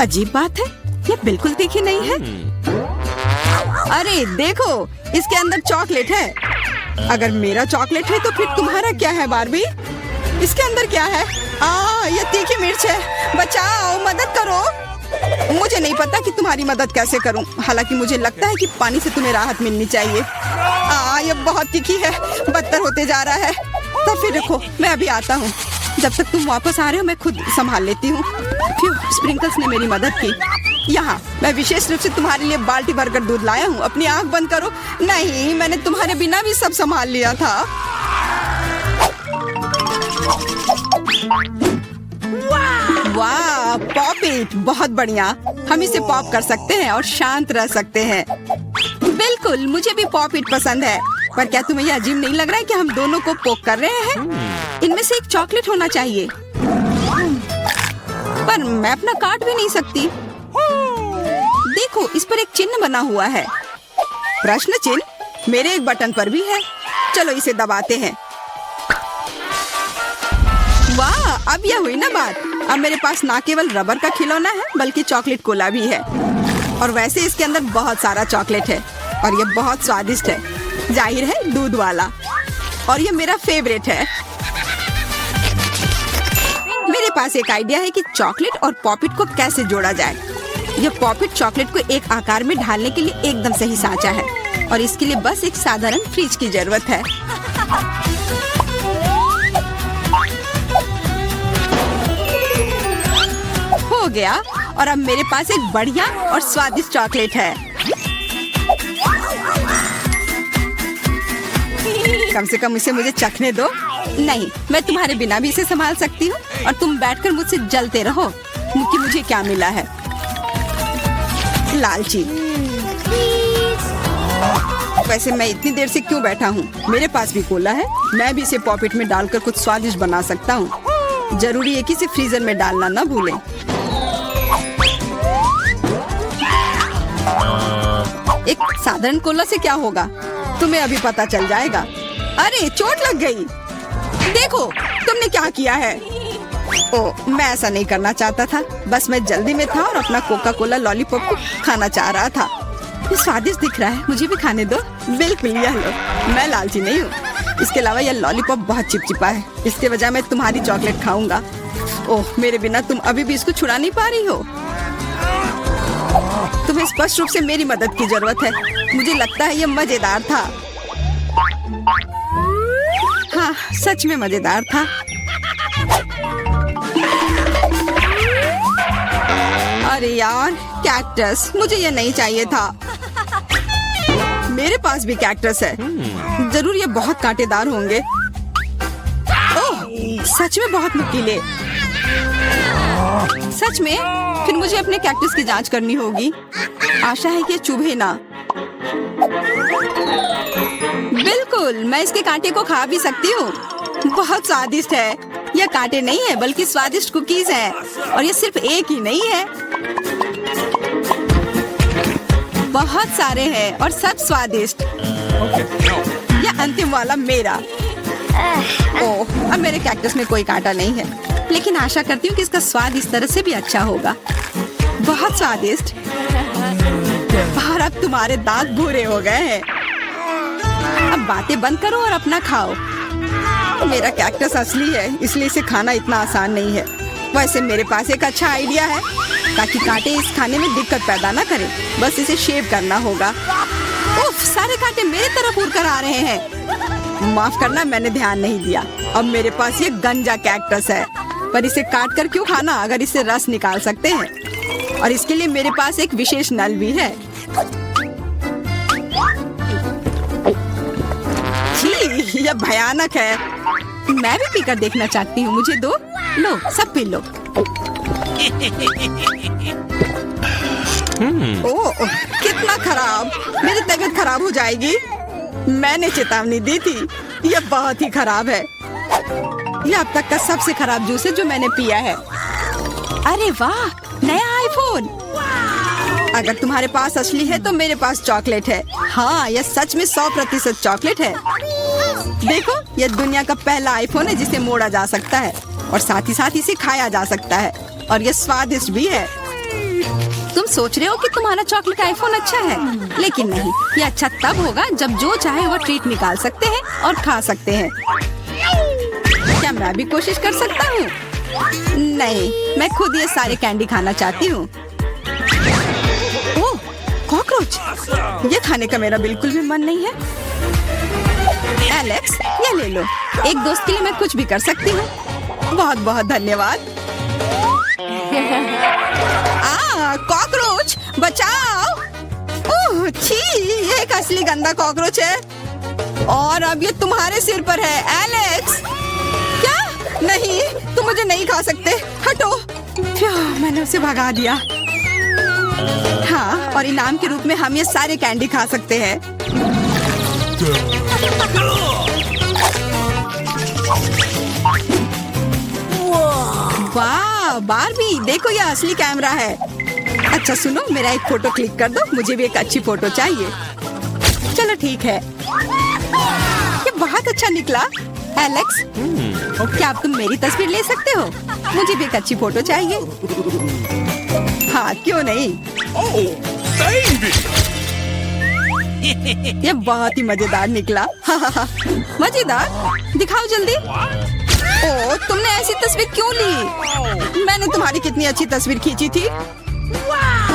अजीब बात है, ये बिल्कुल तीखी नहीं है। अरे देखो, इसके अंदर चॉकलेट है। अगर मेरा चॉकलेट है तो फिर तुम्हारा क्या है बार्बी? इसके अंदर क्या है? ये तीखी मिर्च है। बचाओ, मदद करो। मुझे नहीं पता कि तुम्हारी मदद कैसे करूं, हालांकि मुझे लगता है कि पानी से तुम्हें राहत मिलनी चाहिए। ये बहुत तीखी है, बदतर होते जा रहा है। तो फिर रखो, मैं अभी आता हूँ। जब तक तुम वापस आ रहे हो मैं खुद संभाल लेती हूँ। स्प्रिंकल्स ने मेरी मदद की। यहाँ मैं विशेष रूप से तुम्हारे लिए बाल्टी भरकर दूध लाया हूँ। अपनी आँख बंद करो। नहीं, मैंने तुम्हारे बिना भी सब संभाल लिया था। वाह, पॉप इट, बहुत बढ़िया। हम इसे पॉप कर सकते हैं और शांत रह सकते हैं। बिल्कुल, मुझे भी पॉप इट पसंद है। पर क्या तुम्हें यह अजीब नहीं लग रहा है कि हम दोनों को पोक कर रहे हैं? इनमें से एक चॉकलेट होना चाहिए, पर मैं अपना काट भी नहीं सकती। देखो, इस पर एक चिन्ह बना हुआ है। प्रश्न चिन्ह मेरे एक बटन पर भी है। चलो इसे दबाते हैं। वाह, अब यह हुई ना बात। अब मेरे पास ना केवल रबर का खिलौना है, बल्कि चॉकलेट कोला भी है। और वैसे इसके अंदर बहुत सारा चॉकलेट है और यह बहुत स्वादिष्ट है। जाहिर है, दूध वाला। और यह मेरा फेवरेट है। मेरे पास एक आइडिया है कि चॉकलेट और पॉपिट को कैसे जोड़ा जाए। यह पॉपिट चॉकलेट को एक आकार में ढालने के लिए एकदम सही सांचा है, और इसके लिए बस एक साधारण फ्रिज की जरूरत है। हो गया, और अब मेरे पास एक बढ़िया और स्वादिष्ट चॉकलेट है। कम से कम इसे मुझे चखने दो। नहीं, मैं तुम्हारे बिना भी इसे संभाल सकती हूँ, और तुम बैठकर मुझसे जलते रहो कि मुझे क्या मिला है। लालची। वैसे मैं इतनी देर से क्यों बैठा हूँ? मेरे पास भी कोला है, मैं भी इसे पॉकेट में डालकर कुछ स्वादिष्ट बना सकता हूँ। जरूरी है कि इसे फ्रीजर में डालना ना भूलें। एक साधारण कोला से क्या होगा, तुम्हें अभी पता चल जाएगा। अरे चोट लग गई। देखो तुमने क्या किया है। ओह, मैं ऐसा नहीं करना चाहता था, बस मैं जल्दी में था और अपना कोका कोला लॉलीपॉप को खाना चाह रहा था। ये स्वादिष्ट दिख रहा है, मुझे भी खाने दो। बिल्कुल, यह लो। मैं लालची नहीं हूँ। इसके अलावा यह लॉलीपॉप बहुत चिपचिपा है, इसके बजाय मैं तुम्हारी चॉकलेट खाऊंगा। ओह, मेरे बिना तुम अभी भी इसको छुड़ा नहीं पा रही हो। तुम्हें स्पष्ट रूप से मेरी मदद की जरूरत है। मुझे लगता है यह मजेदार था। हाँ, सच में मजेदार था। अरे यार, कैक्टस, मुझे ये नहीं चाहिए था। मेरे पास भी कैक्टस है। जरूर ये बहुत कांटेदार होंगे। ओह, सच में बहुत नुकीले। सच में? फिर मुझे अपने कैक्टस की जांच करनी होगी। आशा है कि ये चुभे ना। बिल्कुल, मैं इसके कांटे को खा भी सकती हूँ। बहुत स्वादिष्ट है। यह कांटे नहीं है बल्कि स्वादिष्ट कुकीज है। और ये सिर्फ एक ही नहीं है, बहुत सारे हैं और सब स्वादिष्ट। यह अंतिम वाला मेरा। ओह, अब मेरे कैक्टस में कोई कांटा नहीं है, लेकिन आशा करती हूँ कि इसका स्वाद इस तरह से भी अच्छा होगा। बहुत स्वादिष्ट। और अब तुम्हारे दांत भूरे हो गए हैं। अब बातें बंद करो और अपना खाओ। मेरा कैक्टस असली है, इसलिए इसे खाना इतना आसान नहीं है। वैसे मेरे पास एक अच्छा आइडिया है, ताकि कांटे इस खाने में दिक्कत पैदा ना करें। बस इसे शेव करना होगा। उफ, सारे कांटे मेरी तरफ उड़ कर आ रहे हैं। माफ करना, मैंने ध्यान नहीं दिया। अब मेरे पास ये गंजा कैक्टस है, पर इसे काट कर क्यों खाना अगर इसे रस निकाल सकते हैं। और इसके लिए मेरे पास एक विशेष नल भी है। छी, यह भयानक है। मैं भी पीकर देखना चाहती हूँ। मुझे दो। लो, सब पी लो। ओह, कितना खराब। मेरी तबीयत खराब हो जाएगी। मैंने चेतावनी दी थी। यह बहुत ही खराब है। यह अब तक का सबसे खराब जूस है जो मैंने पिया है। अरे वाह, नया आईफोन। अगर तुम्हारे पास असली है तो मेरे पास चॉकलेट है। हाँ, यह सच में 100% चॉकलेट है। देखो, यह दुनिया का पहला आईफोन है जिसे मोड़ा जा सकता है और साथ ही साथ इसे खाया जा सकता है। और यह स्वादिष्ट भी है। तुम सोच रहे हो कि तुम्हारा चॉकलेट आईफोन अच्छा है, लेकिन नहीं। ये अच्छा तब होगा जब जो चाहे वो ट्रीट निकाल सकते हैं और खा सकते हैं। क्या मैं भी कोशिश कर सकता हूँ? नहीं, मैं खुद ये सारे कैंडी खाना चाहती हूँ। ओह, कॉकरोच। ये खाने का मेरा बिल्कुल भी मन नहीं है। एलेक्स, ये ले लो। एक दोस्त के लिए मैं कुछ भी कर सकती हूँ। बहुत बहुत धन्यवाद। कॉकरोच, बचाओ। ओह, छी, ये एक असली गंदा कॉकरोच है। और अब ये तुम्हारे सिर पर है, एलेक्स। क्या? नहीं, तुम मुझे नहीं खा सकते। हटो। मैंने उसे भगा दिया। हाँ, और इनाम के रूप में हम ये सारे कैंडी खा सकते हैं। वाह, बारबी, देखो ये असली कैमरा है। अच्छा सुनो, मेरा एक फोटो क्लिक कर दो। मुझे भी एक अच्छी फोटो चाहिए। चलो ठीक है। ये बहुत अच्छा निकला। एलेक्स, क्या अब तुम मेरी तस्वीर ले सकते हो? मुझे भी एक अच्छी फोटो चाहिए। हाँ, क्यों नहीं। ये बहुत ही मजेदार निकला। मजेदार? दिखाओ जल्दी। ओह, तुमने ऐसी तस्वीर क्यों ली? मैंने तुम्हारी कितनी अच्छी तस्वीर खींची थी।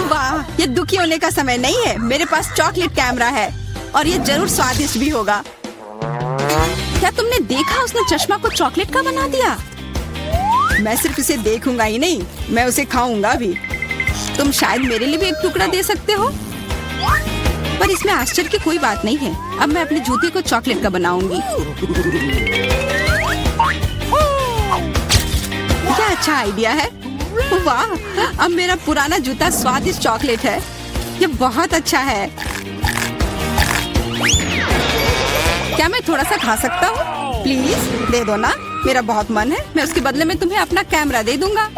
वाह, ये दुखी होने का समय नहीं है। मेरे पास चॉकलेट कैमरा है और ये जरूर स्वादिष्ट भी होगा। क्या तुमने देखा, उसने चश्मा को चॉकलेट का बना दिया। मैं सिर्फ इसे देखूंगा ही नहीं, मैं उसे खाऊंगा भी। तुम शायद मेरे लिए भी एक टुकड़ा दे सकते हो, पर इसमें आश्चर्य की कोई बात नहीं है। अब मैं अपने जूते को चॉकलेट का बनाऊंगी। क्या अच्छा आइडिया है। वाह, अब मेरा पुराना जूता स्वादिष्ट चॉकलेट है। ये बहुत अच्छा है। क्या मैं थोड़ा सा खा सकता हूँ? प्लीज दे दो ना, मेरा बहुत मन है। मैं उसके बदले में तुम्हें अपना कैमरा दे दूंगा।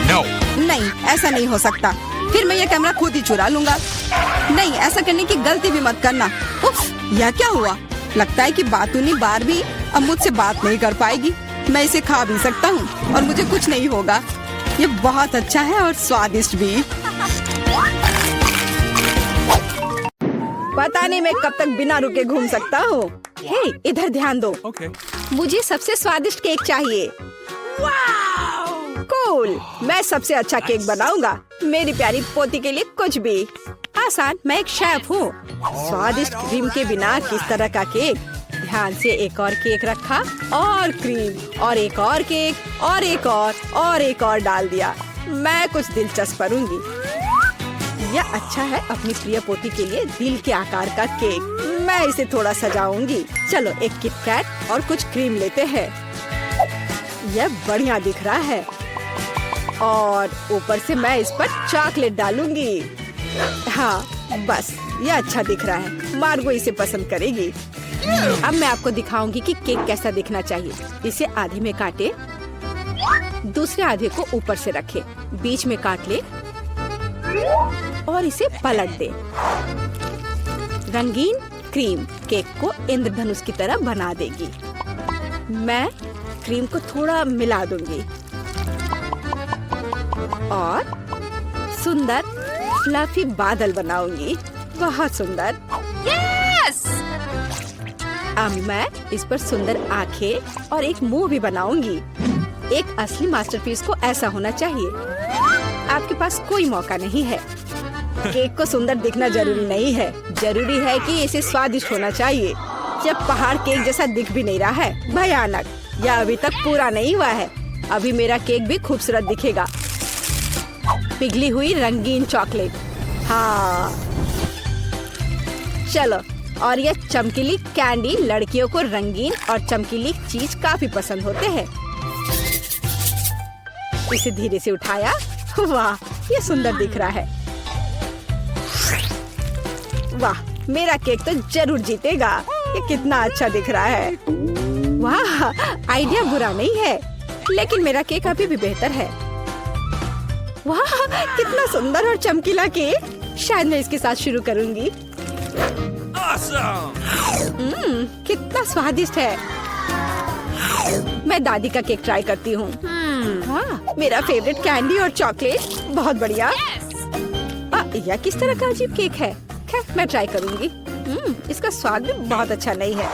No. नहीं, ऐसा नहीं हो सकता। फिर मैं ये कैमरा खुद ही चुरा लूंगा। नहीं, ऐसा करने की गलती भी मत करना। उफ, यह क्या हुआ? लगता है कि बातूनी बारबी अब मुझसे बात नहीं कर पाएगी। मैं इसे खा भी सकता हूँ और मुझे कुछ नहीं होगा। ये बहुत अच्छा है और स्वादिष्ट भी। पता नहीं मैं कब तक बिना रुके घूम सकता हूँ। हे, इधर ध्यान दो। Okay. मुझे सबसे स्वादिष्ट केक चाहिए। कूल, मैं सबसे अच्छा केक बनाऊंगा। मेरी प्यारी पोती के लिए कुछ भी आसान। मैं एक शेफ हूँ। स्वादिष्ट क्रीम के बिना किस तरह का केक। ध्यान से एक और केक रखा और क्रीम और एक और केक और एक और एक और डाल दिया। मैं कुछ दिलचस्प करूंगी। यह अच्छा है अपनी प्रिय पोती के लिए दिल के आकार का केक। मैं इसे थोड़ा सजाऊंगी। चलो एक किट कैट और कुछ क्रीम लेते हैं। यह बढ़िया दिख रहा है और ऊपर से मैं इस पर चॉकलेट डालूंगी। हाँ बस यह अच्छा दिख रहा है। मार्गो इसे पसंद करेगी। अब मैं आपको दिखाऊंगी कि केक कैसा दिखना चाहिए। इसे आधे में काटे, दूसरे आधे को ऊपर से रखे, बीच में काट ले और इसे पलट दे। रंगीन क्रीम केक को इंद्रधनुष की तरह बना देगी। मैं क्रीम को थोड़ा मिला दूंगी और सुंदर फ्लफी बादल बनाऊंगी। बहुत सुंदर। Yes! अब मैं इस पर सुंदर आंखें और एक मुंह भी बनाऊंगी। एक असली मास्टरपीस को ऐसा होना चाहिए। आपके पास कोई मौका नहीं है। केक को सुंदर दिखना जरूरी नहीं है, जरूरी है कि इसे स्वादिष्ट होना चाहिए। जब पहाड़ केक जैसा दिख भी नहीं रहा है, भयानक। यह अभी तक पूरा नहीं हुआ है। अभी मेरा केक भी खूबसूरत दिखेगा। पिघली हुई रंगीन चॉकलेट। हाँ चलो, और यह चमकीली कैंडी। लड़कियों को रंगीन और चमकीली चीज काफी पसंद होते हैं। इसे धीरे से उठाया। वाह ये सुंदर दिख रहा है। वाह मेरा केक तो जरूर जीतेगा। ये कितना अच्छा दिख रहा है। वाह आइडिया बुरा नहीं है, लेकिन मेरा केक अभी भी बेहतर है। वाह कितना सुंदर और चमकीला केक। शायद मैं इसके साथ शुरू करूंगी। कितना स्वादिष्ट है। मैं दादी का केक ट्राई करती हूँ। वाह मेरा फेवरेट कैंडी और चॉकलेट। बहुत बढ़िया। यह किस तरह का अजीब केक है। खैर मैं ट्राई करूंगी। इसका स्वाद भी बहुत अच्छा नहीं है।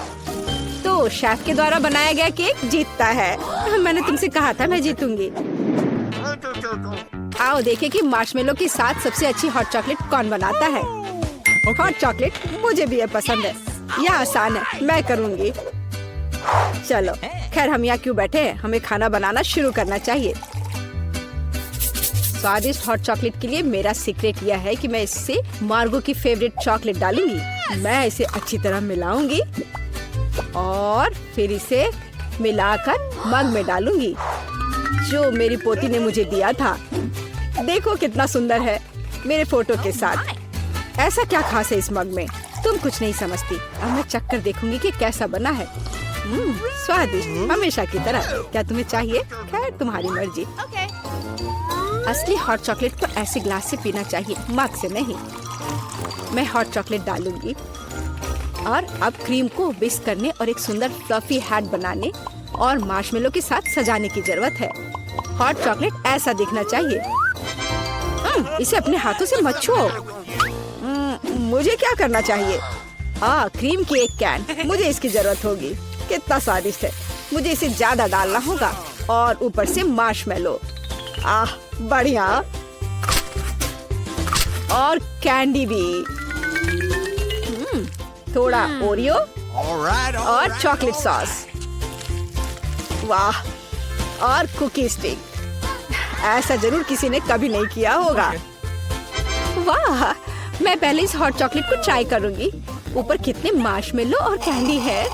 तो शेफ के द्वारा बनाया गया केक जीतता है। मैंने तुमसे कहा था मैं जीतूंगी। आओ देखें कि मार्शमेलो के साथ सबसे अच्छी हॉट चॉकलेट कौन बनाता है। हॉट चॉकलेट मुझे भी ये पसंद है। यह आसान है, मैं करूंगी। चलो खैर हम यहाँ क्यों बैठे हैं, हमें खाना बनाना शुरू करना चाहिए। स्वादिष्ट हॉट चॉकलेट के लिए मेरा सीक्रेट यह है कि मैं इससे मार्गो की फेवरेट चॉकलेट डालूंगी। मैं इसे अच्छी तरह मिलाऊंगी और फिर इसे मिलाकर मग में डालूंगी जो मेरी पोती ने मुझे दिया था। देखो कितना सुंदर है मेरे फोटो के साथ। ऐसा क्या खास है इस मग में, तुम कुछ नहीं समझती। अब मैं चक्कर देखूंगी कि कैसा बना है। स्वादिष्ट हमेशा की तरह। क्या तुम्हें चाहिए? खैर तुम्हारी मर्जी। असली हॉट चॉकलेट को ऐसे ग्लास से पीना चाहिए, मग से नहीं। मैं हॉट चॉकलेट डालूंगी और अब क्रीम को विस्क करने और एक सुंदर फ्लफी हैट बनाने और मार्शमेलो के साथ सजाने की जरूरत है। हॉट चॉकलेट ऐसा दिखना चाहिए। इसे अपने हाथों से मत छुओ। मुझे क्या करना चाहिए? क्रीम की एक कैन, मुझे इसकी जरूरत होगी। कितना स्वादिष्ट है। मुझे इसे ज्यादा डालना होगा और ऊपर से मार्शमेलो। बढ़िया। और कैंडी भी। थोड़ा ओरियो और चॉकलेट सॉस। वाह और कुकी स्टिक। ऐसा जरूर किसी ने कभी नहीं किया होगा। वाह मैं पहले इस हॉट चॉकलेट को ट्राई करूंगी। ऊपर कितने मार्शमेलो और कैंडी है।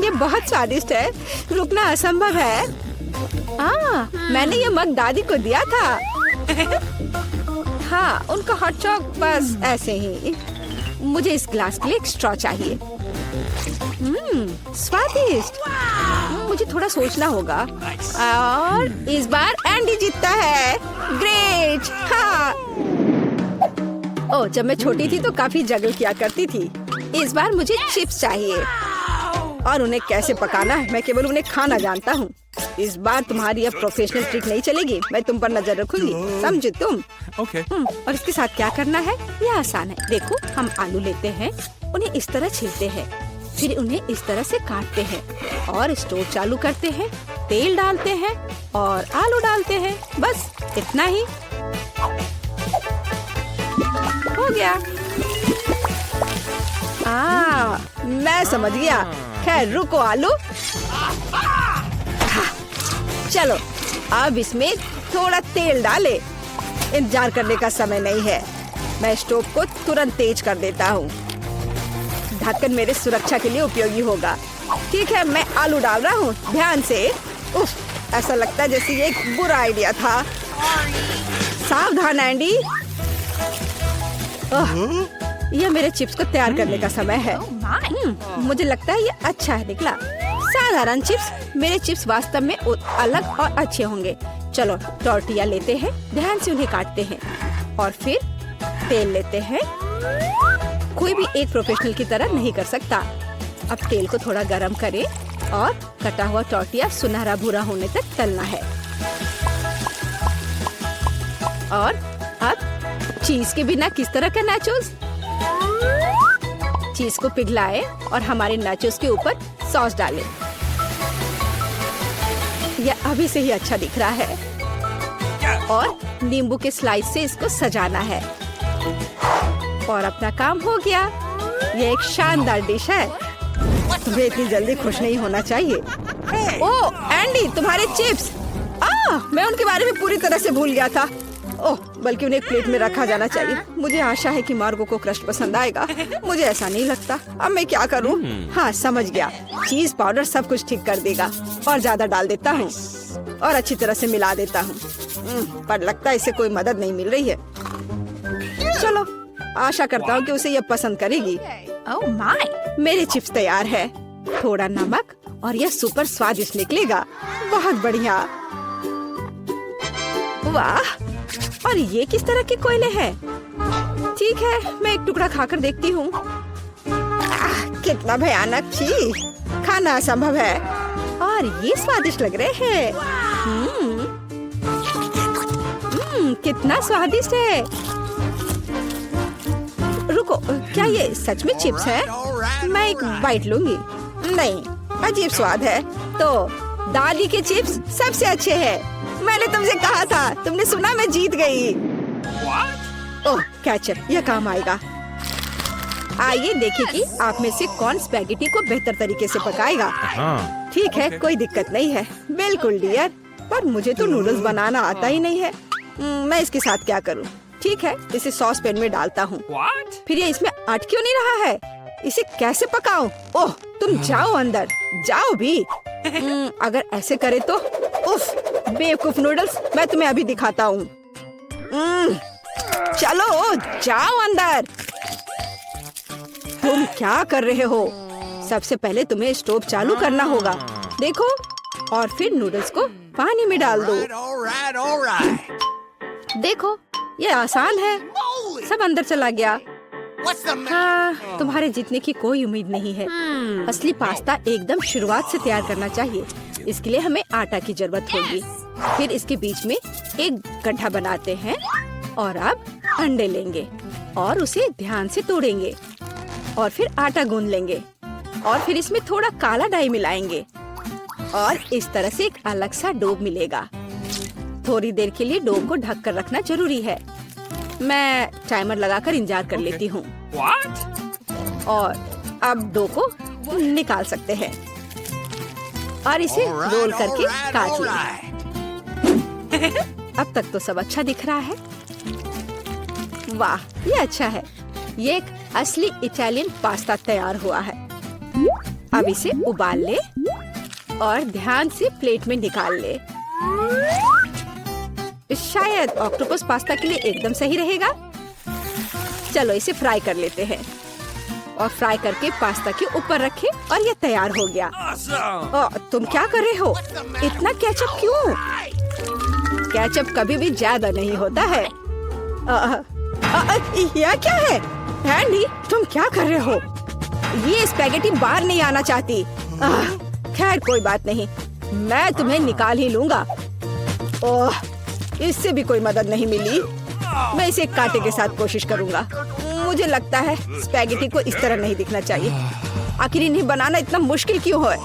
ये बहुत स्वादिष्ट है, रुकना असंभव है। मैंने ये मग दादी को दिया था। हाँ उनका हॉट चॉक बस ऐसे ही। मुझे इस ग्लास के लिए एक स्ट्रॉ चाहिए। स्वादिष्ट। मुझे थोड़ा सोचना होगा। और इस बार एंडी जीतता है। ग्रेट। हाँ जब मैं छोटी थी तो काफी जगल किया करती थी। इस बार मुझे चिप्स चाहिए और उन्हें कैसे पकाना है मैं केवल उन्हें खाना जानता हूँ। इस बार तुम्हारी यह प्रोफेशनल ट्रिक नहीं चलेगी। मैं तुम पर नजर रखूंगी, समझे तुम? और इसके साथ क्या करना है? यह आसान है। देखो हम आलू लेते हैं, उन्हें इस तरह छीलते हैं, फिर उन्हें इस तरह से काटते हैं और स्टोव चालू करते हैं, तेल डालते हैं और आलू डालते हैं। बस इतना ही हो गया। मैं समझ गया। खैर रुको आलू। चलो अब इसमें थोड़ा तेल डाले। इंतजार करने का समय नहीं है। मैं स्टोव को तुरंत तेज कर देता हूँ। ढक्कन मेरे सुरक्षा के लिए उपयोगी होगा। ठीक है, मैं आलू डाल रहा हूँ, ध्यान से। उफ, ऐसा लगता है जैसे ये एक बुरा आइडिया था। सावधान एंडी। यह मेरे चिप्स को तैयार करने का समय है। मुझे लगता है ये अच्छा है निकला। साधारण चिप्स, मेरे चिप्स वास्तव में अलग और अच्छे होंगे। चलो टॉर्टिया लेते हैं, ध्यान से उन्हें काटते हैं और फिर तेल लेते हैं। कोई भी एक प्रोफेशनल की तरह नहीं कर सकता। अब तेल को थोड़ा गरम करें और कटा हुआ टॉर्टिया सुनहरा भूरा होने तक तलना है। और अब चीज के बिना किस तरह का नाचोस? चीज को पिघलाएं और हमारे नाचोस के ऊपर सॉस डालें। यह अभी से ही अच्छा दिख रहा है। और नींबू के स्लाइस से इसको सजाना है। और अपना काम हो गया। यह एक शानदार डिश है। तुम्हें इतनी जल्दी खुश नहीं होना चाहिए। ओह एंडी, तुम्हारे चिप्स! मैं उनके बारे में पूरी तरह से भूल गया था। ओह, बल्कि उन्हें एक प्लेट में रखा जाना चाहिए। मुझे आशा है कि मार्गो को क्रस्ट पसंद आएगा। मुझे ऐसा नहीं लगता। अब मैं क्या करूं? हाँ, समझ गया। चीज पाउडर सब कुछ ठीक कर देगा। और ज्यादा डाल देता हूँ और अच्छी तरह से मिला देता हूँ। पर लगता है इसे कोई मदद नहीं मिल रही है। चलो, आशा करता हूँ कि उसे यह पसंद करेगी। Oh my! मेरे चिप्स तैयार है। थोड़ा नमक और यह सुपर स्वादिष्ट निकलेगा। बहुत बढ़िया। वाह! और ये किस तरह के कोयले हैं? ठीक है, मैं एक टुकड़ा खाकर देखती हूँ। कितना भयानक! छी, खाना असंभव है। और ये स्वादिष्ट लग रहे हैं। कितना स्वादिष्ट है। रुको, क्या ये सच में चिप्स है? मैं एक बाइट लूंगी। नहीं, अजीब स्वाद है। तो दादी के चिप्स सबसे अच्छे हैं। मैंने तुमसे कहा था। तुमने सुना? मैं जीत गई। ओह कैचअप, यह काम आएगा। आइए देखें कि आप में से कौन स्पैगेटी को बेहतर तरीके से पकाएगा। ठीक है, कोई दिक्कत नहीं है। बिल्कुल डियर, पर मुझे तो नूडल्स बनाना आता ही नहीं है। मैं इसके साथ क्या करूं? ठीक है, इसे सॉस पैन में डालता हूँ। फिर ये इसमें अट क्यों नहीं रहा है? इसे कैसे पकाऊं? ओह, तुम जाओ अंदर, जाओ भी। अगर ऐसे करे तो। उफ, बेवकूफ नूडल्स, मैं तुम्हें अभी दिखाता हूँ। चलो जाओ अंदर। तुम क्या कर रहे हो? सबसे पहले तुम्हें स्टोव चालू करना होगा। देखो, और फिर नूडल्स को पानी में डाल दो। देखो, ये आसान है। सब अंदर चला गया। हाँ, तुम्हारे जीतने की कोई उम्मीद नहीं है। असली पास्ता एकदम शुरुआत से तैयार करना चाहिए। इसके लिए हमें आटा की जरूरत होगी। फिर इसके बीच में एक गड्ढा बनाते हैं और अब अंडे लेंगे और उसे ध्यान से तोड़ेंगे और फिर आटा गूंद लेंगे और फिर इसमें थोड़ा काला डाई मिलाएंगे और इस तरह से एक अलग सा डो मिलेगा। थोड़ी देर के लिए डो को ढक कर रखना जरूरी है। मैं टाइमर लगाकर इंतजार कर लेती हूँ। और अब डो को निकाल सकते हैं और इसे रोल करके काट लें। अब तक तो सब अच्छा दिख रहा है। वाह, ये अच्छा है। ये एक असली इटालियन पास्ता तैयार हुआ है। अब इसे उबाल ले और ध्यान से प्लेट में निकाल ले। शायद ऑक्टोपस पास्ता के लिए एकदम सही रहेगा। चलो इसे फ्राई कर लेते हैं और फ्राई करके पास्ता के ऊपर रखें और ये तैयार हो गया। तुम क्या कर रहे हो? इतना केचप क्यों? केचप कभी भी ज्यादा नहीं होता है। यह क्या है? एंडी, तुम क्या कर रहे हो? ये स्पैगेटी बाहर नहीं आना चाहती। खैर कोई बात नहीं, मैं तुम्हें निकाल ही लूंगा। ओह, इससे भी कोई मदद नहीं मिली। मैं इसे कांटे के साथ कोशिश करूंगा। मुझे लगता है स्पैगेटी को इस तरह नहीं दिखना चाहिए। आखिर इन्हें बनाना इतना मुश्किल क्यों है?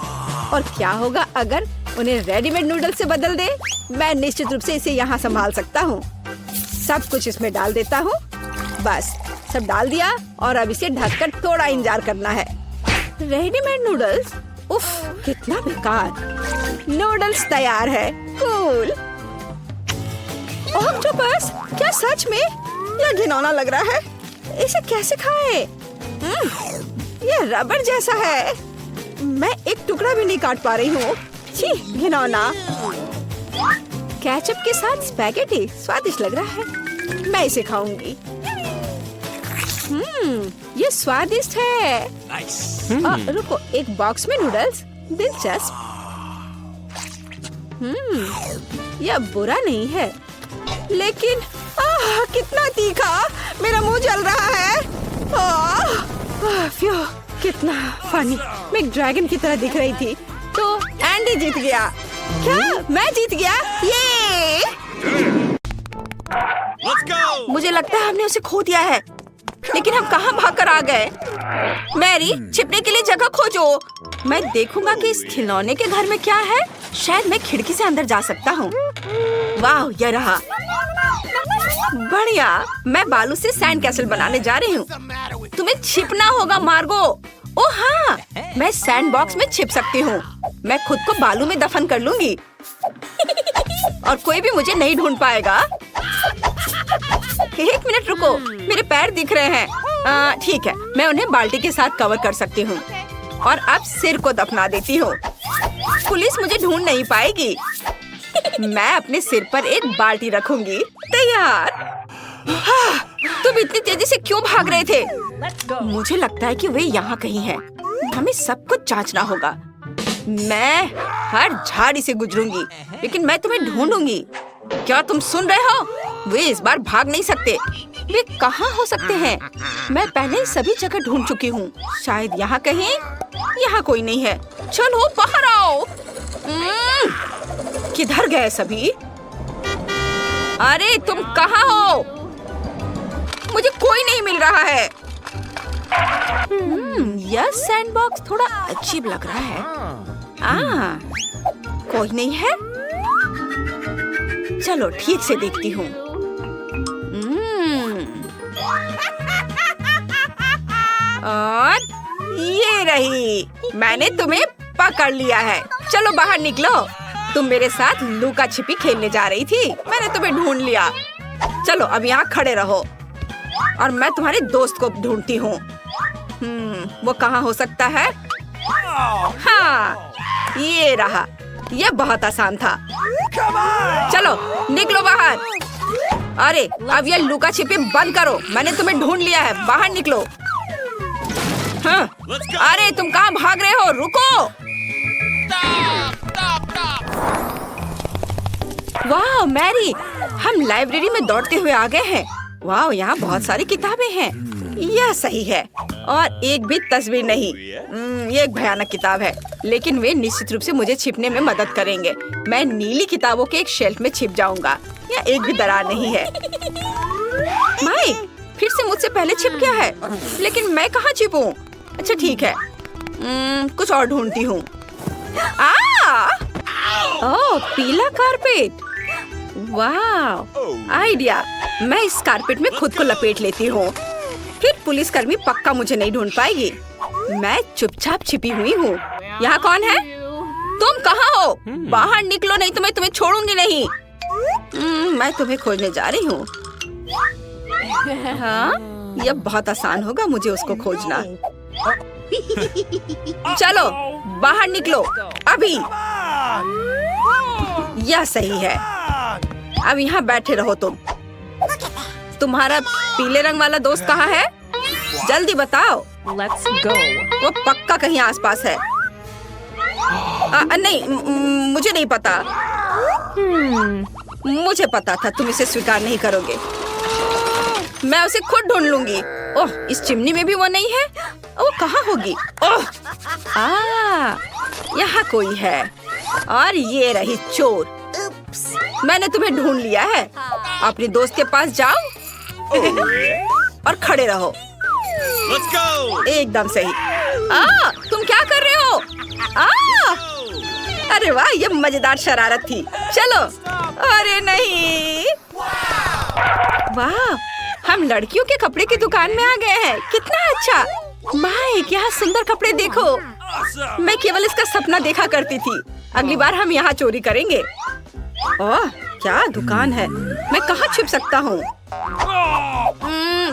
और क्या होगा अगर उन्हें रेडीमेड नूडल्स से बदल दे? मैं निश्चित रूप से इसे यहाँ संभाल सकता हूँ। सब कुछ इसमें डाल देता हूँ। बस सब डाल दिया और अब इसे ढककर थोड़ा इंतजार करना है। Readymade noodles? उफ, कितना बेकार। नूडल्स तैयार है। कूल। ऑक्टोपस, क्या सच में? यह घिनौना लग रहा है। इसे कैसे खाए? यह रबड़ जैसा है। मैं एक टुकड़ा भी नहीं काट पा रही हूँ। छी, घिनौना। केचप के साथ स्पैगेटी स्वादिष्ट लग रहा है। मैं इसे खाऊंगी। ये स्वादिष्ट है। रुको, एक बॉक्स में नूडल्स, दिलचस्प। यह बुरा नहीं है, लेकिन कितना तीखा, मेरा मुंह जल रहा है। फ्यू, कितना फनी। मैं एक ड्रैगन की तरह दिख रही थी, तो एंडी जीत गया। क्या मैं जीत गया? ये मुझे लगता है हमने उसे खो दिया है, लेकिन हम कहाँ भागकर आ गए? मैरी, छिपने के लिए जगह खोजो। मैं देखूंगा कि इस खिलौने के घर में क्या है। शायद मैं खिड़की से अंदर जा सकता हूँ। वाह, यह रहा। बढ़िया, मैं बालू से सैंड कैसल बनाने जा रही हूँ। तुम्हें छिपना होगा, मार्गो। ओह हाँ, मैं सैंड बॉक्स में छिप सकती हूँ। मैं खुद को बालू में दफन कर लूंगी और कोई भी मुझे नहीं ढूंढ पाएगा। एक मिनट रुको, मेरे पैर दिख रहे हैं। ठीक है, मैं उन्हें बाल्टी के साथ कवर कर सकती हूँ और अब सिर को दफना देती हूँ। पुलिस मुझे ढूंढ नहीं पाएगी। मैं अपने सिर पर एक बाल्टी रखूंगी। तैयार। तुम इतनी तेजी से क्यों भाग रहे थे? मुझे लगता है कि वे यहाँ कहीं हैं। हमें सब कुछ जांचना होगा। मैं हर झाड़ी से गुजरूंगी, लेकिन मैं तुम्हें ढूंढूंगी। क्या तुम सुन रहे हो? वे इस बार भाग नहीं सकते। वे कहाँ हो सकते हैं? मैं पहले सभी जगह ढूंढ चुकी हूँ। शायद यहाँ कहीं। यहाँ कोई नहीं है। चलो बाहर आओ। किधर गए सभी? अरे तुम कहाँ हो? मुझे कोई नहीं मिल रहा है। यह सैंडबॉक्स थोड़ा अजीब लग रहा है। कोई नहीं है। चलो ठीक से देखती हूँ। और ये रही, मैंने तुम्हें पकड़ लिया है। चलो बाहर निकलो। तुम मेरे साथ लुका छिपी खेलने जा रही थी। मैंने तुम्हें ढूंढ लिया। चलो अब यहाँ खड़े रहो और मैं तुम्हारे दोस्त को ढूंढती हूँ। वो कहाँ हो सकता है? हाँ, ये रहा। ये बहुत आसान था। चलो निकलो बाहर। अरे अब ये लुका छिपी बंद करो। मैंने तुम्हें ढूंढ लिया है। बाहर निकलो। हाँ। अरे तुम कहाँ भाग रहे हो? रुको। वाह मैरी, हम लाइब्रेरी में दौड़ते हुए आ गए हैं। वाह, यहाँ बहुत सारी किताबें हैं। यह सही है। और एक भी तस्वीर नहीं। ये एक भयानक किताब है, लेकिन वे निश्चित रूप से मुझे छिपने में मदद करेंगे। मैं नीली किताबों के एक शेल्फ में छिप जाऊंगा। यह एक भी दरार नहीं है। माइक फिर से मुझसे पहले छिप गया है, लेकिन मैं कहाँ छिपूं? अच्छा ठीक है, कुछ और ढूंढती हूँ। ओह, पीला कारपेट। वाह, आइडिया। मैं इस कारपेट में खुद को लपेट लेती हूँ। फिर पुलिसकर्मी पक्का मुझे नहीं ढूंढ पाएगी। मैं चुपचाप छिपी हुई हूँ। यहाँ कौन है? तुम कहाँ हो? बाहर निकलो, नहीं तो मैं तुम्हें छोड़ूंगी नहीं। मैं तुम्हें खोजने जा रही हूँ। हाँ, यह बहुत आसान होगा मुझे उसको खोजना। चलो बाहर निकलो अभी। यह सही है। अब यहाँ बैठे रहो तुम। तुम्हारा पीले रंग वाला दोस्त कहाँ है? जल्दी बताओ। Let's go. वो पक्का कहीं आसपास है। नहीं, मुझे नहीं पता। मुझे पता था तुम इसे स्वीकार नहीं करोगे। मैं उसे खुद ढूंढ लूंगी। ओह, इस चिमनी में भी वो नहीं है। वो कहाँ होगी? ओह, यहाँ कोई है। और ये रही चोर। मैंने तुम्हें ढूंढ लिया है। अपने दोस्त के पास जाओ और खड़े रहो। Let's go! एकदम सही। तुम क्या कर रहे हो? अरे वाह, ये मजेदार शरारत थी। चलो। अरे नहीं। वाह, हम लड़कियों के कपड़े की दुकान में आ गए हैं। कितना अच्छा। माइक, यहाँ सुंदर कपड़े देखो। मैं केवल इसका सपना देखा करती थी। अगली बार हम यहाँ चोरी करेंगे। ओह, क्या दुकान है, मैं कहाँ छिप सकता हूँ?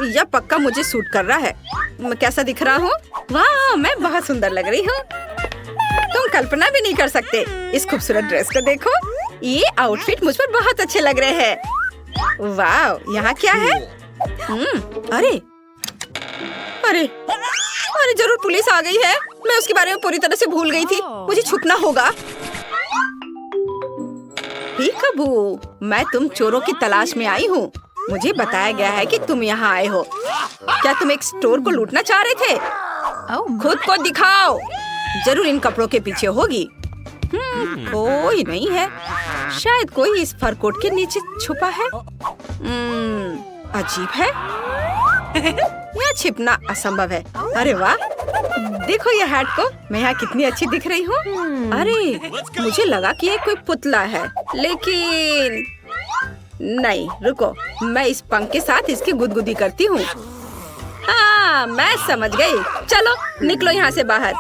यह पक्का मुझे सूट कर रहा है। मैं कैसा दिख रहा हूँ? वाह, मैं बहुत सुंदर लग रही हूँ। तुम कल्पना भी नहीं कर सकते। इस खूबसूरत ड्रेस को देखो, ये आउटफिट मुझ पर बहुत अच्छे लग रहे हैं। वाह, यहाँ क्या है? अरे अरे अरे, जरूर पुलिस आ गई है। मैं उसके बारे में पूरी तरह से भूल गई थी। मुझे छुपना होगा। पीकाबू, मैं तुम चोरों की तलाश में आई हूँ। मुझे बताया गया है कि तुम यहाँ आए हो। क्या तुम एक स्टोर को लूटना चाह रहे थे? खुद को दिखाओ। जरूर इन कपड़ों के पीछे होगी। कोई नहीं है। शायद कोई इस फर कोट के नीचे छुपा है। अजीब है। यह छिपना असंभव है। अरे वाह, देखो यह हैट को। मैं यहाँ कितनी अच्छी दिख रही हूँ। अरे, मुझे लगा कि ये कोई पुतला है, लेकिन नहीं। रुको, मैं इस पंख के साथ इसकी गुदगुदी करती हूँ। हाँ, मैं समझ गई। चलो निकलो यहाँ से बाहर,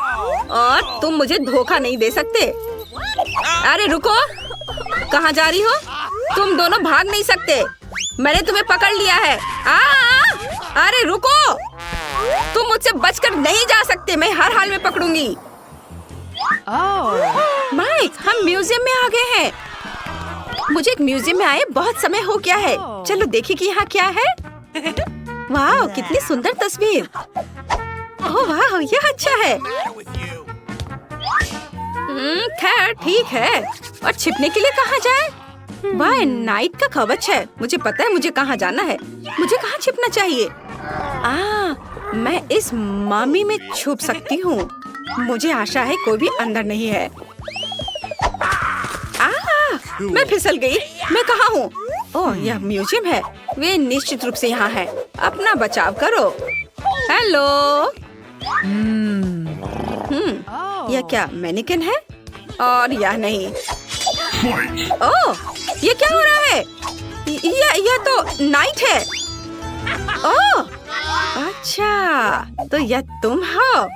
और तुम मुझे धोखा नहीं दे सकते। अरे रुको, कहाँ जा रही हो? तुम दोनों भाग नहीं सकते। मैंने तुम्हें पकड़ लिया है। अरे रुको, तुम मुझसे बचकर नहीं जा सकते। मैं हर हाल में पकड़ूंगी। माइक, हम म्यूजियम में आ गए हैं। मुझे एक म्यूजियम में आए बहुत समय हो गया है। चलो देखिए कि यहाँ क्या है। वाह, कितनी सुंदर तस्वीर। ओह वाह, यह अच्छा है। खैर ठीक है। और छिपने के लिए कहाँ जाए? वाह, नाइट का कवच है। मुझे पता है मुझे कहाँ जाना है। मुझे कहाँ छिपना चाहिए? मैं इस मामी में छुप सकती हूँ। मुझे आशा है कोई भी अंदर नहीं है। मैं फिसल गई। मैं कहाँ हूँ? ओह, यह म्यूजियम है। वे निश्चित रूप से यहाँ है। अपना बचाव करो। हेलो। यह क्या मैनिक्विन है? और यह नहीं। ओह, ये क्या हो रहा है? यह तो नाइट है। ओह, अच्छा, तो यह तुम हो।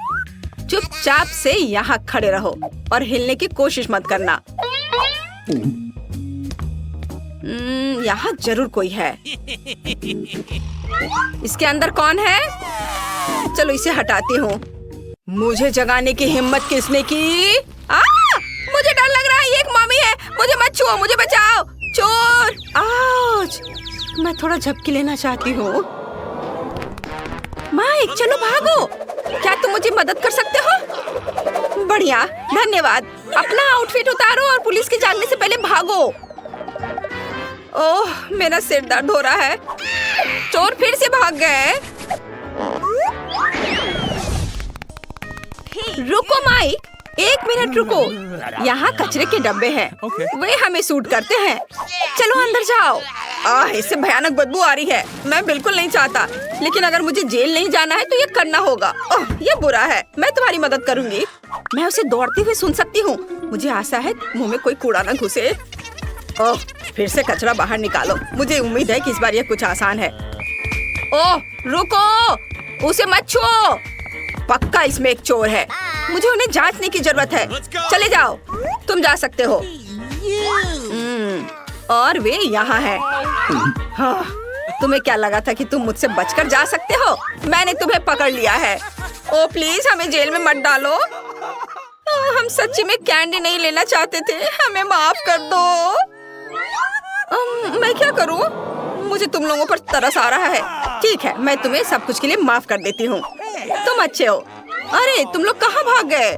चुपचाप से यहाँ खड़े रहो और हिलने की कोशिश मत करना। यहाँ जरूर कोई है। इसके अंदर कौन है? चलो इसे हटाती हूँ। मुझे जगाने की हिम्मत किसने की? मुझे डर लग रहा है। ये एक मामी है। मुझे मत छुओ, मुझे बचाओ। चोर! आउच! मैं थोड़ा झपकी लेना चाहती हूँ। माइक, चलो भागो। क्या तुम मुझे मदद कर सकते हो? बढ़िया, धन्यवाद। अपना आउटफिट उतारो और पुलिस के जानने से पहले भागो। ओह, मेरा सिर दर्द हो रहा है। चोर फिर से भाग गए। रुको माइक, एक मिनट रुको। यहाँ कचरे के डब्बे हैं। वे हमें सूट करते हैं। चलो अंदर जाओ। इससे भयानक बदबू आ रही है। मैं बिल्कुल नहीं चाहता, लेकिन अगर मुझे जेल नहीं जाना है तो ये करना होगा। ये बुरा है। मैं तुम्हारी मदद करूंगी। मैं उसे दौड़ते हुए सुन सकती हूँ। मुझे आशा है मुंह में कोई कूड़ा न घुसे। ओह, फिर से कचरा बाहर निकालो। मुझे उम्मीद है कि इस बार यह कुछ आसान है। ओह, रुको, उसे मत छुओ। पक्का इसमें एक चोर है। मुझे उन्हें जांचने की जरूरत है। चले जाओ, तुम जा सकते हो। और वे यहाँ हैं। हाँ, तुम्हें क्या लगा था कि तुम मुझसे बचकर जा सकते हो? मैंने तुम्हें पकड़ लिया है। ओ प्लीज, हमें जेल में मत डालो। हम सच्ची में कैंडी नहीं लेना चाहते थे। हमें माफ कर दो। मैं क्या करूँ? मुझे तुम लोगों पर तरस आ रहा है। ठीक है, मैं तुम्हें सब कुछ के लिए माफ कर देती हूँ। तुम अच्छे हो। अरे, तुम लोग कहाँ भाग गए?